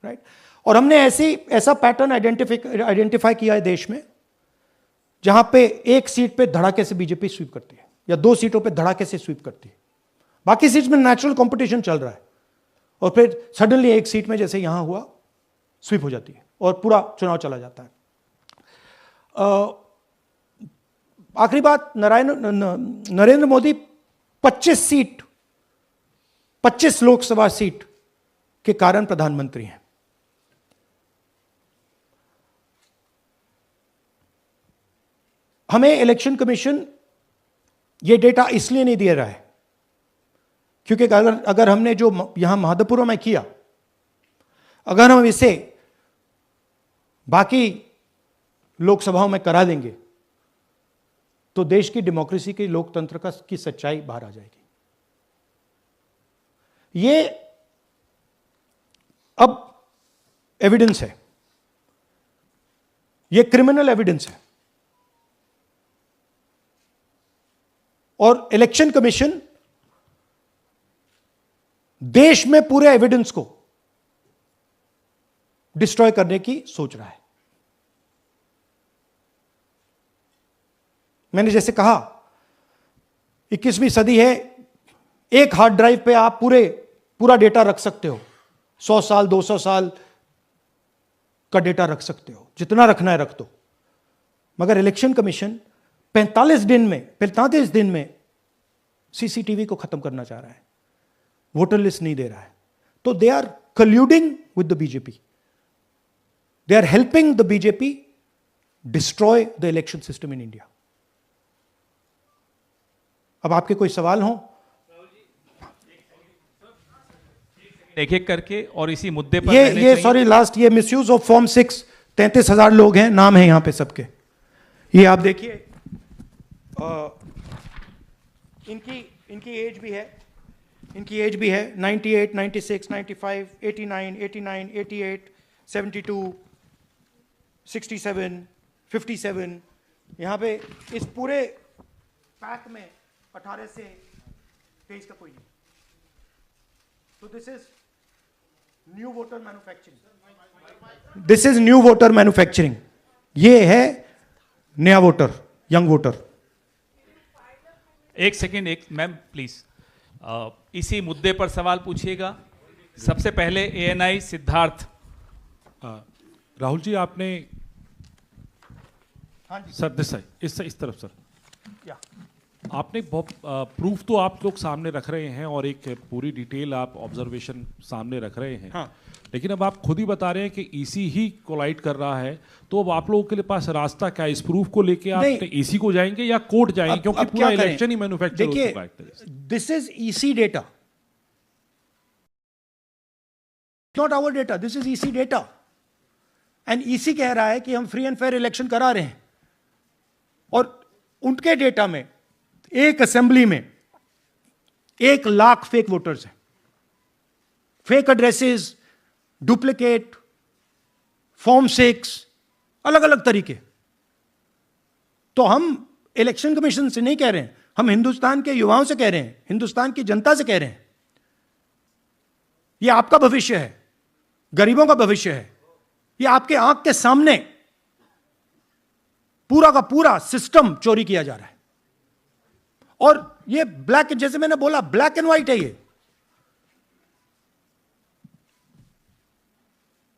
Speaker 1: राइट। और हमने ऐसा पैटर्न आइडेंटिफाई किया है देश में, जहां पे एक सीट पे धड़ाके से बीजेपी स्वीप करती है या 2 सीटों पे धड़ाके से स्वीप करती है। बाकी सीट में नेचुरल कंपटीशन चल रहा है और फिर सडनली एक सीट में जैसे यहां हुआ स्वीप हो जाती है और पूरा चुनाव चला जाता है। आखिरी बात, नरेंद्र मोदी 25 लोकसभा सीट के कारण प्रधानमंत्री हैं। हमें इलेक्शन कमीशन यह डेटा इसलिए नहीं दे रहा है क्योंकि अगर हमने जो यहां महादपुरा में किया, अगर हम इसे बाकी लोकसभाओं में करा देंगे तो देश की डेमोक्रेसी की, लोकतंत्र की सच्चाई बाहर आ जाएगी। ये अब एविडेंस है, ये क्रिमिनल एविडेंस है। और इलेक्शन कमीशन देश में पूरे एविडेंस को डिस्ट्रॉय करने की सोच रहा है। मैंने जैसे कहा 21वीं सदी है, एक हार्ड ड्राइव पे आप पूरा डेटा रख सकते हो। 100 साल 200 साल का डेटा रख सकते हो, जितना रखना है रख दो। मगर इलेक्शन कमीशन 45 दिन में सीसीटीवी को खत्म करना चाह रहा है, वोटर लिस्ट नहीं दे रहा है। तो they are colluding with the BJP, they are helping the BJP destroy the election system in India. अब आपके कोई सवाल हो?
Speaker 2: एक एक करके और इसी मुद्दे पर
Speaker 1: ये सॉरी लास्ट, ये मिसयूज ऑफ फॉर्म 6, 33,000 लोग हैं, नाम है यहां पे सबके। ये आप देखिए, इनकी एज भी है, 98, 96, 95, 89, 88, 72, 67, 57। यहां पे इस पूरे पैक में 18 से 23 का कोई नहीं। So this is new voter manufacturing. This is new voter manufacturing. ये है नया वोटर, यंग वोटर.
Speaker 2: एक सेकेंड, एक मैम प्लीज, इसी मुद्दे पर सवाल पूछिएगा. सबसे पहले एएनआई सिद्धार्थ.
Speaker 3: राहुल जी, आपने
Speaker 1: हाँ जी
Speaker 3: सर इस तरफ सर,
Speaker 1: क्या
Speaker 3: आपने बहुत प्रूफ तो आप लोग सामने रख रहे हैं और एक पूरी डिटेल आप ऑब्जर्वेशन सामने रख रहे हैं.
Speaker 1: हाँ.
Speaker 3: लेकिन अब आप खुद ही बता रहे हैं कि ईसी ही कोलाइड कर रहा है, तो अब आप लोगों के लिए पास रास्ता क्या है? इस प्रूफ को लेके आप ईसी को जाएंगे या कोर्ट जाएंगे? क्योंकि पूरा इलेक्शन ही मैन्युफैक्चर हो चुका है.
Speaker 1: This is EC data, not our data. This is EC data. And EC कह रहा है कि हम फ्री एंड फेयर इलेक्शन करा रहे हैं, और उनके डेटा में एक असेंबली में 1 लाख फेक वोटर्स हैं. फेक एड्रेसेस, डुप्लीकेट, फॉर्म 6, अलग अलग तरीके. तो हम इलेक्शन कमीशन से नहीं कह रहे हैं, हम हिंदुस्तान के युवाओं से कह रहे हैं, हिंदुस्तान की जनता से कह रहे हैं. यह आपका भविष्य है, गरीबों का भविष्य है. यह आपके आंख के सामने पूरा का पूरा सिस्टम चोरी किया जा रहा है. और ये ब्लैक, जैसे मैंने बोला, ब्लैक एंड व्हाइट है. ये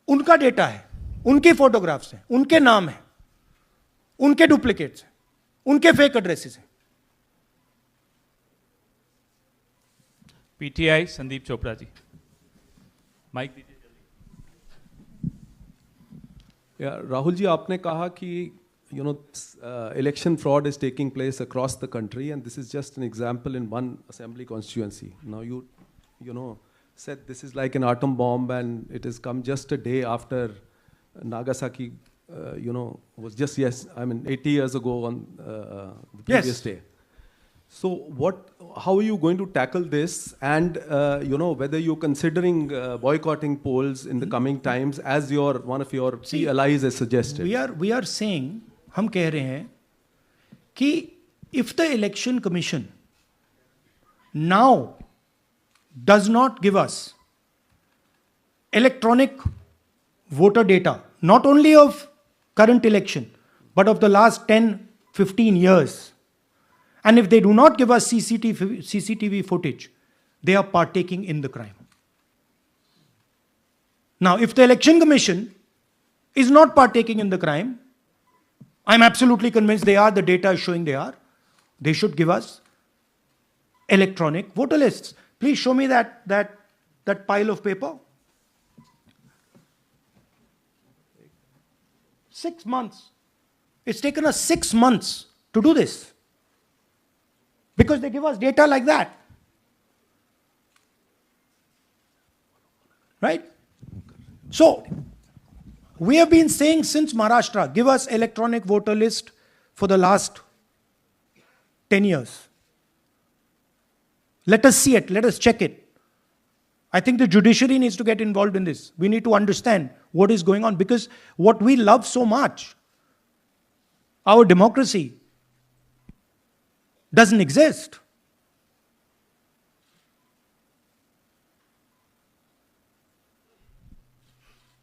Speaker 1: उनका डेटा है, उनकी फोटोग्राफ्स हैं, उनके नाम हैं, उनके डुप्लीकेट्स हैं, उनके फेक एड्रेसेस हैं.
Speaker 2: पीटीआई संदीप चोपड़ा जी, माइक दीजिए.
Speaker 4: राहुल जी, आपने कहा कि election fraud is taking place across the country, and this is just an example in one assembly constituency. Now you know said this is like an atom bomb, and it has come just a day after Nagasaki. Was just 80 years ago on the previous day. So how are you going to tackle this? And whether you're considering boycotting polls in the coming times, as one of your key allies has suggested?
Speaker 1: We are saying, हम कह रहे हैं कि if the election commission now does not give us electronic voter data, not only of current election, but of the last 10-15 years, and if they do not give us CCTV footage, they are partaking in the crime. Now, if the election commission is not partaking in the crime, I'm absolutely convinced they are. The data is showing they are. They should give us electronic voter lists. Please show me that pile of paper. 6 months. It's taken us 6 months to do this, because they give us data like that. Right? So, we have been saying since Maharashtra, give us electronic voter list for the last 10 years. Let us see it. Let us check it. I think the judiciary needs to get involved in this. We need to understand what is going on, because what we love so much, our democracy, doesn't exist.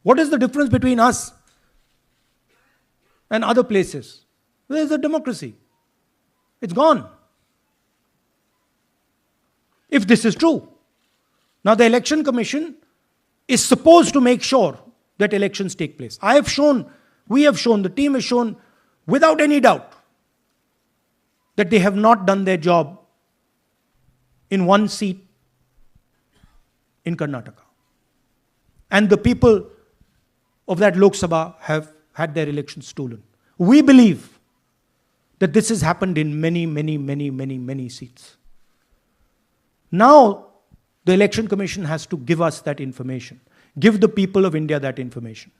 Speaker 1: What is the difference between us and other places? Where is the democracy? It's gone. If this is true. Now the election commission is supposed to make sure that elections take place. We have shown, the team has shown without any doubt that they have not done their job in one seat in Karnataka. And the people of that Lok Sabha have had their elections stolen. We believe that this has happened in many seats. Now, the Election Commission has to give us that information. Give the people of India that information.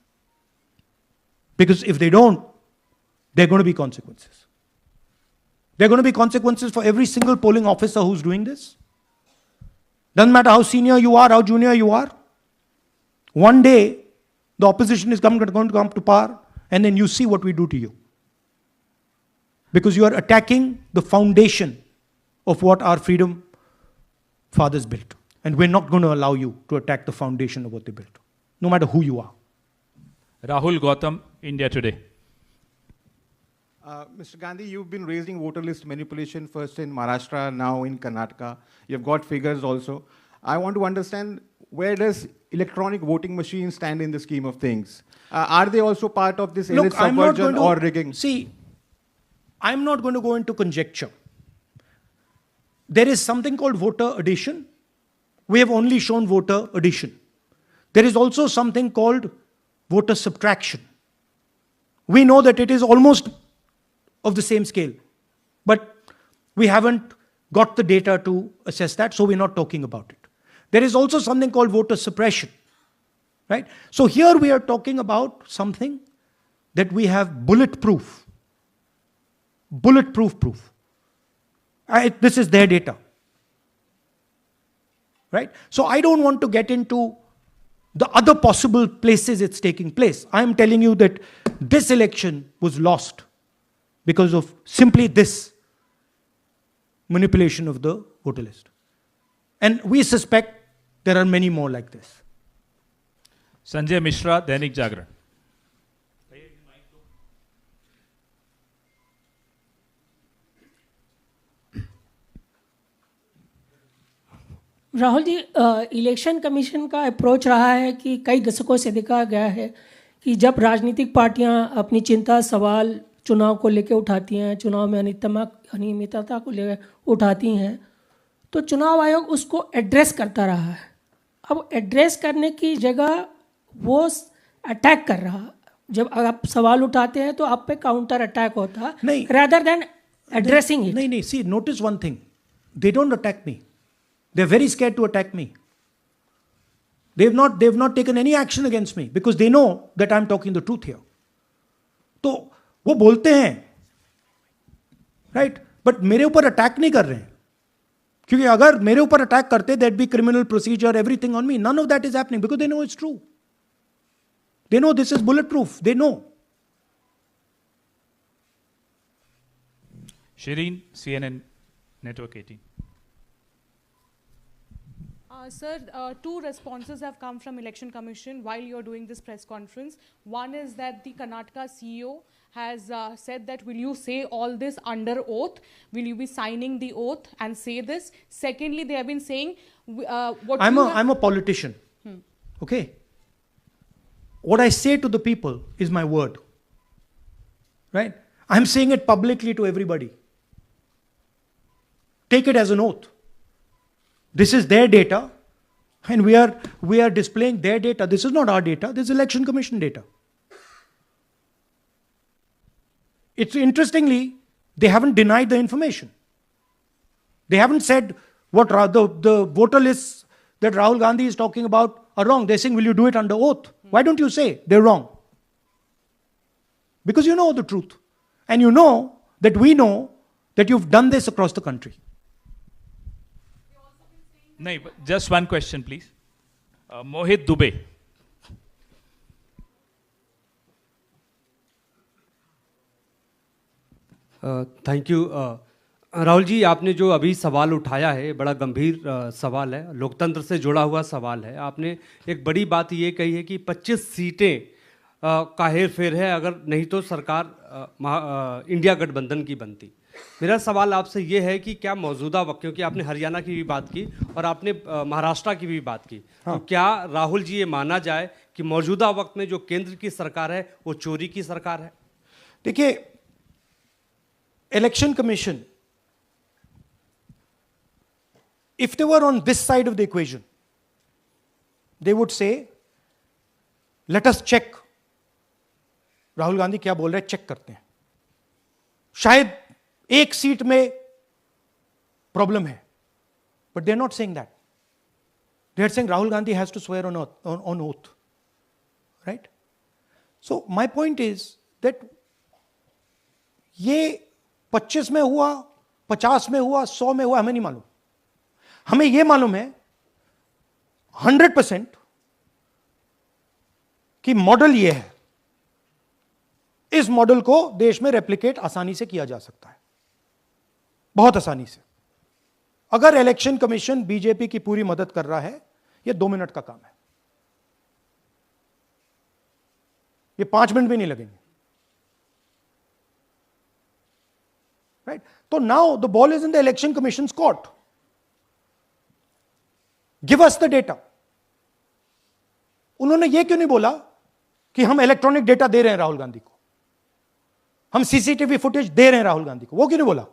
Speaker 1: Because if they don't, there are going to be consequences. There are going to be consequences for every single polling officer who's doing this. Doesn't matter how senior you are, how junior you are. One day, the opposition is going to come to power, and then you see what we do to you. Because you are attacking the foundation of what our freedom fathers built. And we're not going to allow you to attack the foundation of what they built, no matter who you are.
Speaker 2: Rahul Gautam, India Today.
Speaker 5: Mr. Gandhi, you've been raising voter list manipulation first in Maharashtra, now in Karnataka. You've got figures also. I want to understand, where does electronic voting machines stand in the scheme of things? Are they also part of this elite subversion or rigging?
Speaker 1: See, I'm not going to go into conjecture. There is something called voter addition. We have only shown voter addition. There is also something called voter subtraction. We know that it is almost of the same scale, but we haven't got the data to assess that, so we're not talking about it. There is also something called voter suppression, right? So here we are talking about something that we have bulletproof proof. This is their data, right? So I don't want to get into the other possible places it's taking place. I'm telling you that this election was lost because of simply this manipulation of the voter list. And we suspect there are many more like this.
Speaker 2: Sanjay Mishra, Dainik Jagran.
Speaker 6: Rahul ji, election commission का approach रहा है कि कई दशकों से देखा गया है कि जब राजनीतिक पार्टियां अपनी चिंता सवाल चुनाव को लेकर उठाती हैं, चुनाव में अनियमितता को लेकर उठाती हैं, तो चुनाव आयोग उसको एड्रेस करता रहा है। अब एड्रेस करने की जगह वो अटैक कर रहा। जब आप सवाल उठाते हैं तो आप पे काउंटर अटैक होता
Speaker 1: नहीं,
Speaker 6: rather than addressing it.
Speaker 1: नहीं, see, notice one thing. They don't attack me. They're very scared to attack me. They've not taken any action against me because they know that I'm talking the truth here. तो वो बोलते हैं, right? But मेरे ऊपर attack नहीं कर रहे हैं, क्योंकि अगर मेरे ऊपर अटैक करते, there'd be criminal procedure, everything on me. None of that is happening because they know it's true. They know this is bulletproof. They know.
Speaker 2: Shireen, CNN Network 18.
Speaker 7: Sir, two responses have come from Election Commission while you're doing this press conference. One is that the Karnataka CEO has said that, will you say all this under oath? Will you be signing the oath and say this? Secondly, they have been saying
Speaker 1: I'm a politician. Okay? What I say to the people is my word. Right? I'm saying it publicly to everybody. Take it as an oath. This is their data, and we are displaying their data. This is not our data. This is Election Commission data. It's interestingly, they haven't denied the information. They haven't said what the voter lists that Rahul Gandhi is talking about are wrong. They're saying, will you do it under oath? Why don't you say they're wrong? Because you know the truth. And you know that we know that you've done this across the country.
Speaker 2: No, just one question, please. Mohit Dubey.
Speaker 8: Thank you. Rahul ji, आपने जो अभी सवाल उठाया है बड़ा गंभीर सवाल है, लोकतंत्र से जुड़ा हुआ सवाल है। आपने एक बड़ी बात ये कही है कि 25 सीटें का हेर फेर है, अगर नहीं तो सरकार इंडिया गठबंधन की बनती। मेरा सवाल आपसे ये है कि क्या मौजूदा वक्त, क्योंकि आपने हरियाणा की भी बात की और आपने महाराष्ट्र की भी बात की, हाँ। तो क्या राहुल जी ये माना जाए कि मौजूदा वक्त में जो केंद्र की सरकार है वो चोरी की सरकार है?
Speaker 1: देखिए, election commission, if they were on this side of the equation, they would say, let us check. Rahul Gandhi क्या बोल रहे हैं, चेक करते हैं। शायद एक सीट में प्रॉब्लम है, but they are not saying that. They are saying Rahul Gandhi has to swear on oath, right? So my point is that ये 25 में हुआ, 50 में हुआ, 100 में हुआ, हमें नहीं मालूम। हमें यह मालूम है 100% कि मॉडल यह है। इस मॉडल को देश में रेप्लिकेट आसानी से किया जा सकता है, बहुत आसानी से। अगर इलेक्शन कमीशन बीजेपी की पूरी मदद कर रहा है, यह 2 मिनट का काम है, ये 5 मिनट भी नहीं लगेंगे, राइट? तो now the ball is in the election commissions court. Give us the data. उन्होंने यह क्यों नहीं बोला कि हम इलेक्ट्रॉनिक डेटा दे रहे हैं राहुल गांधी को, हम सीसीटीवी फुटेज दे रहे हैं राहुल गांधी को? वो क्यों नहीं बोला?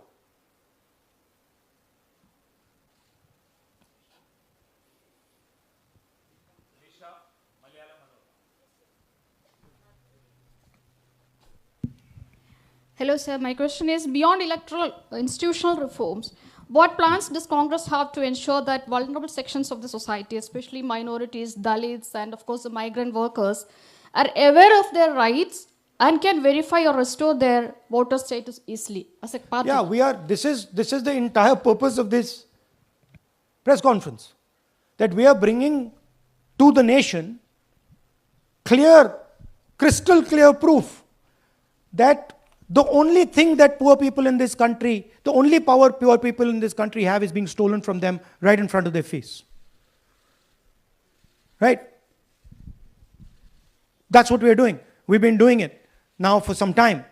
Speaker 9: Hello, sir. My question is, beyond electoral institutional reforms, what plans does Congress have to ensure that vulnerable sections of the society, especially minorities, Dalits, and of course the migrant workers, are aware of their rights and can verify or restore their voter status easily as a party?
Speaker 1: Yeah, we are. This is the entire purpose of this press conference, that we are bringing to the nation clear, crystal clear proof that the only thing that poor people in this country, the only power poor people in this country have is being stolen from them right in front of their face. Right? That's what we are doing. We've been doing it now for some time.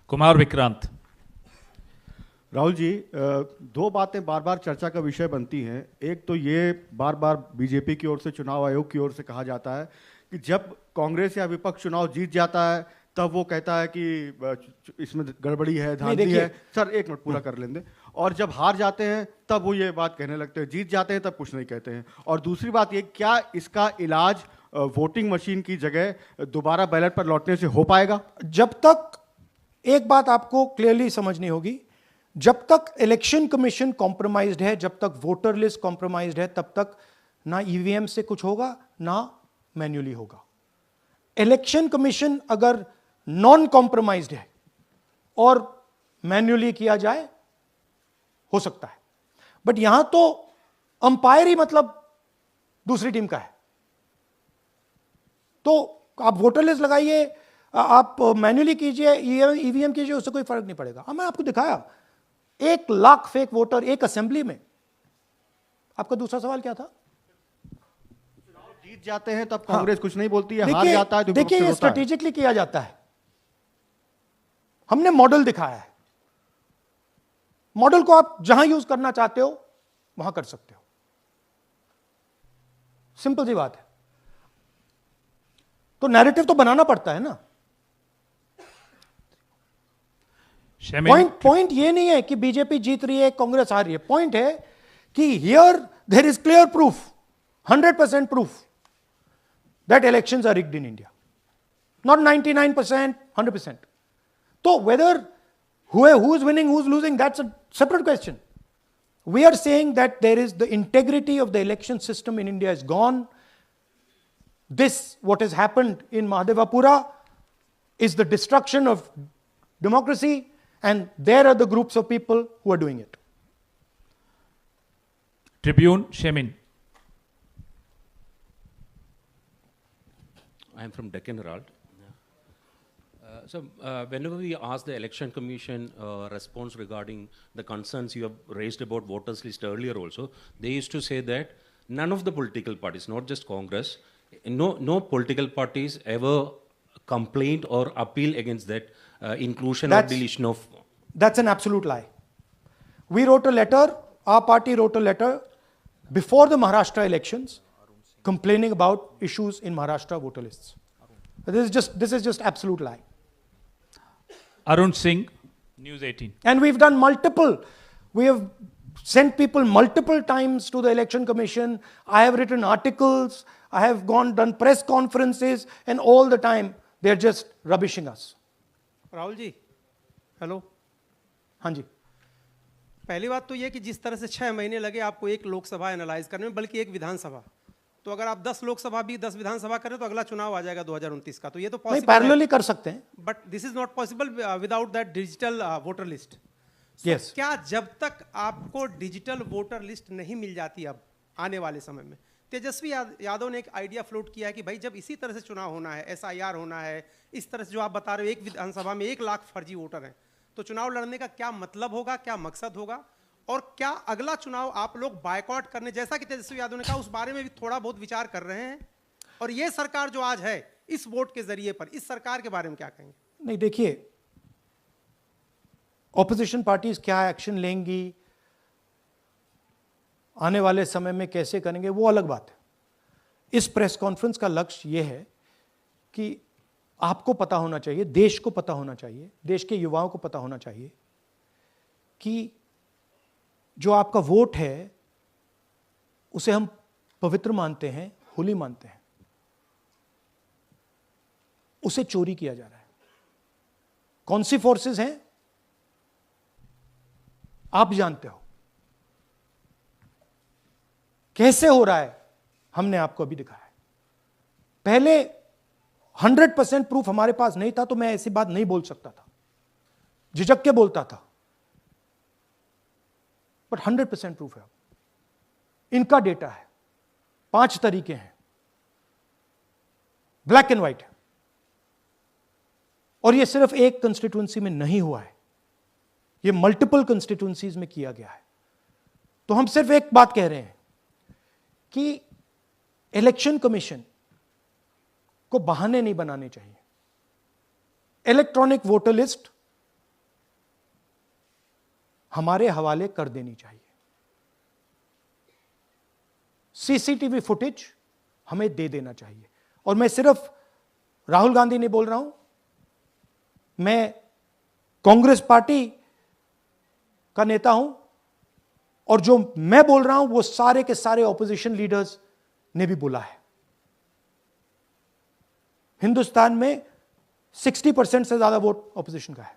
Speaker 2: Kumar Vikrant.
Speaker 5: Rahul ji, दो बातें बार बार चर्चा का विषय बनती हैं. एक तो ये बार बार बीजेपी की ओर से, चुनाव आयोग की ओर से कहा जाता है कि जब कांग्रेस या विपक्ष चुनाव जीत जाता है तब वो कहता है कि इसमें गड़बड़ी है, धांधली है. सर एक मिनट पूरा कर लेंगे. और जब हार जाते हैं तब वो ये बात कहने लगते हैं, जीत जाते हैं तब कुछ नहीं कहते हैं. और दूसरी बात ये, क्या इसका इलाज वोटिंग मशीन की जगह दोबारा बैलेट पर लौटने से हो पाएगा?
Speaker 1: जब तक, एक बात आपको क्लियरली समझनी होगी, जब तक इलेक्शन कमीशन कॉम्प्रोमाइज्ड है, जब तक वोटर लिस्ट कॉम्प्रोमाइज्ड है, तब तक ना ईवीएम से कुछ होगा ना मैन्युअली होगा. इलेक्शन कमीशन अगर नॉन कॉम्प्रोमाइज्ड है और मैन्युअली किया जाए, हो सकता है. बट यहां तो अंपायर ही मतलब दूसरी टीम का है. तो आप वोटर लिस्ट लगाइए, आप मैन्युअली कीजिए, ईवीएम कीजिए, उससे कोई फर्क नहीं पड़ेगा. मैं आपको दिखाया 1 लाख फेक वोटर एक असेंबली में. आपका दूसरा सवाल क्या था?
Speaker 5: जीत जाते हैं तब कांग्रेस कुछ नहीं बोलती है, हार जाता है तो
Speaker 1: देखिए, ये स्ट्रेटेजिकली किया जाता है. हमने मॉडल दिखाया है. मॉडल को आप जहां यूज करना चाहते हो वहां कर सकते हो. सिंपल सी बात है. तो नैरेटिव तो बनाना पड़ता है ना. पॉइंट ये नहीं है कि बीजेपी जीत रही है, कांग्रेस हार रही है. पॉइंट है कि here there is clear proof, 100% proof that elections are rigged in India. Not 99%, 100%. So whether who is winning, who is losing, that's a separate question. We are saying that there is the integrity of the election system in India is gone. This, what has happened in Mahadevapura, is the destruction of democracy, and there are the groups of people who are doing it.
Speaker 2: Tribune, Shemin.
Speaker 10: I am from Deccan Herald. So whenever we ask the Election Commission response regarding the concerns you have raised about voters list earlier also, they used to say that none of the political parties, not just Congress, no political parties ever complained or appealed against that inclusion or deletion of...
Speaker 1: That's an absolute lie. We wrote a letter, our party wrote a letter before the Maharashtra elections complaining about issues in Maharashtra voter lists. This is just absolute lie.
Speaker 2: Arun Singh, News 18.
Speaker 1: And we've done we have sent people multiple times to the election commission. I have written articles, I have done press conferences, and all the time they're just rubbishing us.
Speaker 11: Rahul ji, hello.
Speaker 1: हाँ जी.
Speaker 11: पहली बात तो ये कि जिस तरह से 6 महीने लगे आपको एक लोकसभा एनालाइज करने में, बल्कि एक विधानसभा, तो अगर आप 10 लोकसभा भी 10 विधानसभा करें तो अगला चुनाव आ जाएगा 2029 का. तो ये तो पॉसिबल
Speaker 1: पैरेलली कर सकते हैं.
Speaker 11: But this is not possible without that digital voter list.
Speaker 1: Yes.
Speaker 11: क्या जब तक आपको डिजिटल वोटर लिस्ट नहीं मिल जाती अब आने वाले समय में, तेजस्वी यादव ने एक आइडिया फ्लोट किया है कि भाई जब इसी तरह से चुनाव होना है, SIR होना है, इस तरह से जो आप बता रहे हो, एक विधानसभा में 1 लाख फर्जी वोटर हैं, तो चुनाव लड़ने का क्या मतलब होगा, क्या मकसद होगा? और क्या अगला चुनाव आप लोग बायकॉट करने, जैसा कि तेजस्वी यादव ने कहा, उस बारे में भी थोड़ा बहुत विचार कर रहे हैं? और ये सरकार जो आज है इस वोट के जरिए पर, इस सरकार के बारे में क्या कहेंगे?
Speaker 1: नहीं, देखिए, ऑपोजिशन पार्टीज क्या एक्शन लेंगी, आने वाले समय में कैसे करेंगे, वो अलग बात है। इस प्रेस कॉन्फ्रेंस का लक्ष्य यह है कि आपको पता होना चाहिए, देश को पता होना चाहिए, देश के युवाओं को पता होना चाहिए कि जो आपका वोट है उसे हम पवित्र मानते हैं, होली मानते हैं, उसे चोरी किया जा रहा है। कौन सी फोर्सेस हैं आप जानते हो, कैसे हो रहा है हमने आपको अभी दिखाया है। पहले 100% प्रूफ हमारे पास नहीं था तो मैं ऐसी बात नहीं बोल सकता था, झिझक के बोलता था, बट 100% प्रूफ है। इनका डेटा है, 5 तरीके हैं, ब्लैक एंड व्हाइट है, और यह सिर्फ एक कंस्टिट्यूएंसी में नहीं हुआ है, यह मल्टीपल कंस्टिट्यूएंसीज में किया गया है। तो हम सिर्फ एक बात कह रहे हैं कि इलेक्शन कमीशन को बहाने नहीं बनाने चाहिए। इलेक्ट्रॉनिक वोटर लिस्ट हमारे हवाले कर देनी चाहिए। सीसीटीवी फुटेज हमें दे देना चाहिए। और मैं सिर्फ राहुल गांधी नहीं बोल रहा हूं, मैं कांग्रेस पार्टी का नेता हूं, और जो मैं बोल रहा हूं वो सारे के सारे ऑपोजिशन लीडर्स ने भी बोला है। हिंदुस्तान में 60% से ज्यादा वोट ऑपोजिशन का है।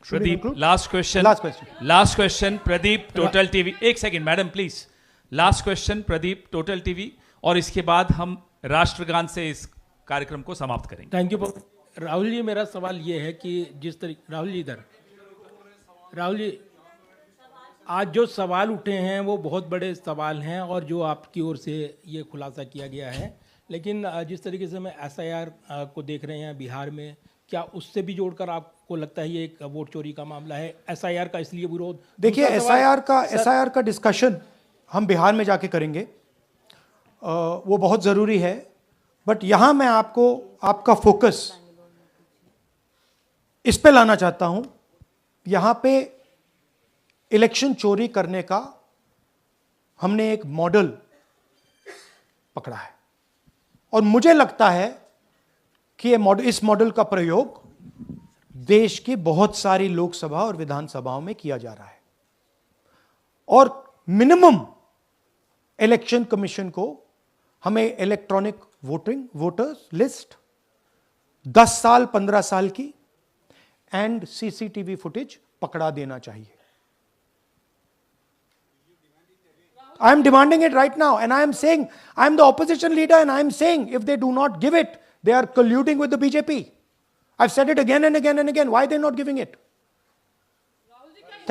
Speaker 2: Pradeep, last question Pradeep, total TV. एक second madam please, last question Pradeep, total TV, और इसके बाद हम राष्ट्रगान से इस कार्यक्रम को समाप्त करेंगे।
Speaker 12: थैंक यू राहुल जी। मेरा सवाल ये है कि जिस तरीके राहुल जी आज जो सवाल उठे हैं वो बहुत बड़े सवाल हैं, और जो आपकी ओर से ये खुलासा किया गया है, लेकिन जिस तरीके से मैं SIR को देख रहे हैं बिहार में, क्या उससे भी जोड़कर आपको लगता है ये एक वोट चोरी का मामला है? SIR का इसलिए विरोध,
Speaker 1: देखिए SIR का डिस्कशन हम बिहार में जाके करेंगे, वो बहुत ज़रूरी है, बट यहां मैं आपका फोकस इस पे लाना चाहता हूं। यहां पे इलेक्शन चोरी करने का हमने एक मॉडल पकड़ा है, और मुझे लगता है कि इस मॉडल का प्रयोग देश की बहुत सारी लोकसभा और विधानसभाओं में किया जा रहा है। और मिनिमम इलेक्शन कमीशन को हमें इलेक्ट्रॉनिक वोटर्स लिस्ट 10 साल 15 साल की एंड सीसीटीवी फुटेज पकड़ा देना चाहिए। I am demanding it right now, and I am saying, I am the opposition leader, and I am saying, if they do not give it, they are colluding with the BJP. I've said it again and again and again. Why are they not giving it?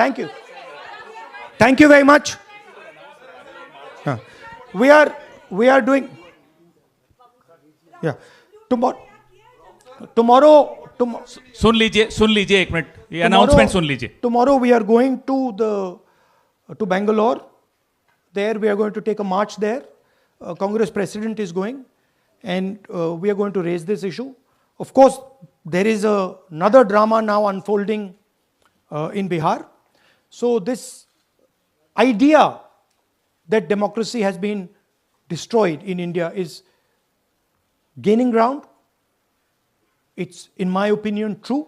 Speaker 1: Thank you. Thank you very much. We are doing. Yeah. Tomorrow.
Speaker 2: सुन लीजिए एक minute, ये announcement सुन लीजिए।
Speaker 1: Tomorrow we are going to Bangalore. There we are going to take a march there. Congress president is going, and we are going to raise this issue. Of course, there is another drama now unfolding in Bihar. So this idea that democracy has been destroyed in India is gaining ground. It's, in my opinion, true.